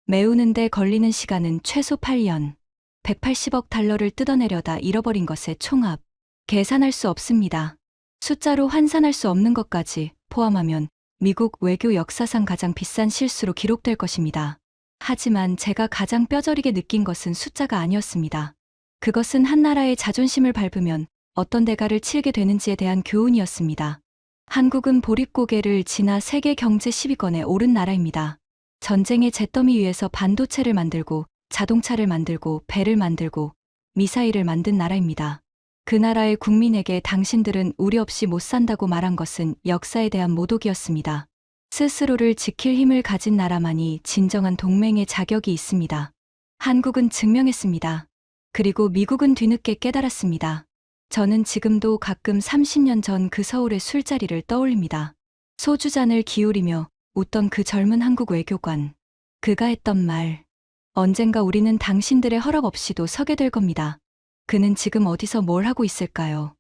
메우는데 걸리는 시간은 최소 8년. 180억 달러를 뜯어내려다 잃어버린 것의 총합. 계산할 수 없습니다. 숫자로 환산할 수 없는 것까지 포함하면 미국 외교 역사상 가장 비싼 실수로 기록될 것입니다. 하지만 제가 가장 뼈저리게 느낀 것은 숫자가 아니었습니다. 그것은 한 나라의 자존심을 밟으면 어떤 대가를 치르게 되는지에 대한 교훈이었습니다. 한국은 보릿고개를 지나 세계 경제 10위권에 오른 나라입니다. 전쟁의 잿더미 위에서 반도체를 만들고 자동차를 만들고 배를 만들고 미사일을 만든 나라입니다. 그 나라의 국민에게 당신들은 우리 없이 못 산다고 말한 것은 역사에 대한 모독이었습니다. 스스로를 지킬 힘을 가진 나라만이 진정한 동맹의 자격이 있습니다. 한국은 증명했습니다. 그리고 미국은 뒤늦게 깨달았습니다. 저는 지금도 가끔 30년 전 그 서울의 술자리를 떠올립니다. 소주잔을 기울이며 웃던 그 젊은 한국 외교관. 그가 했던 말. 언젠가 우리는 당신들의 허락 없이도 서게 될 겁니다. 그는 지금 어디서 뭘 하고 있을까요?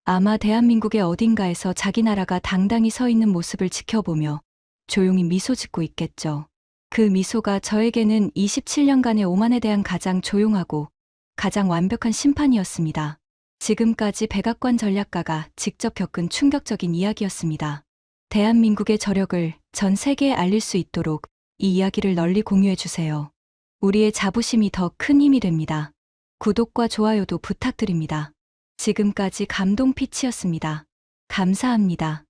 아마 대한민국의 어딘가에서 자기 나라가 당당히 서 있는 모습을 지켜보며 조용히 미소 짓고 있겠죠. 그 미소가 저에게는 27년간의 오만에 대한 가장 조용하고 가장 완벽한 심판이었습니다. 지금까지 백악관 전략가가 직접 겪은 충격적인 이야기였습니다. 대한민국의 저력을 전 세계에 알릴 수 있도록 이 이야기를 널리 공유해 주세요. 우리의 자부심이 더 큰 힘이 됩니다. 구독과 좋아요도 부탁드립니다. 지금까지 감동 피치였습니다. 감사합니다.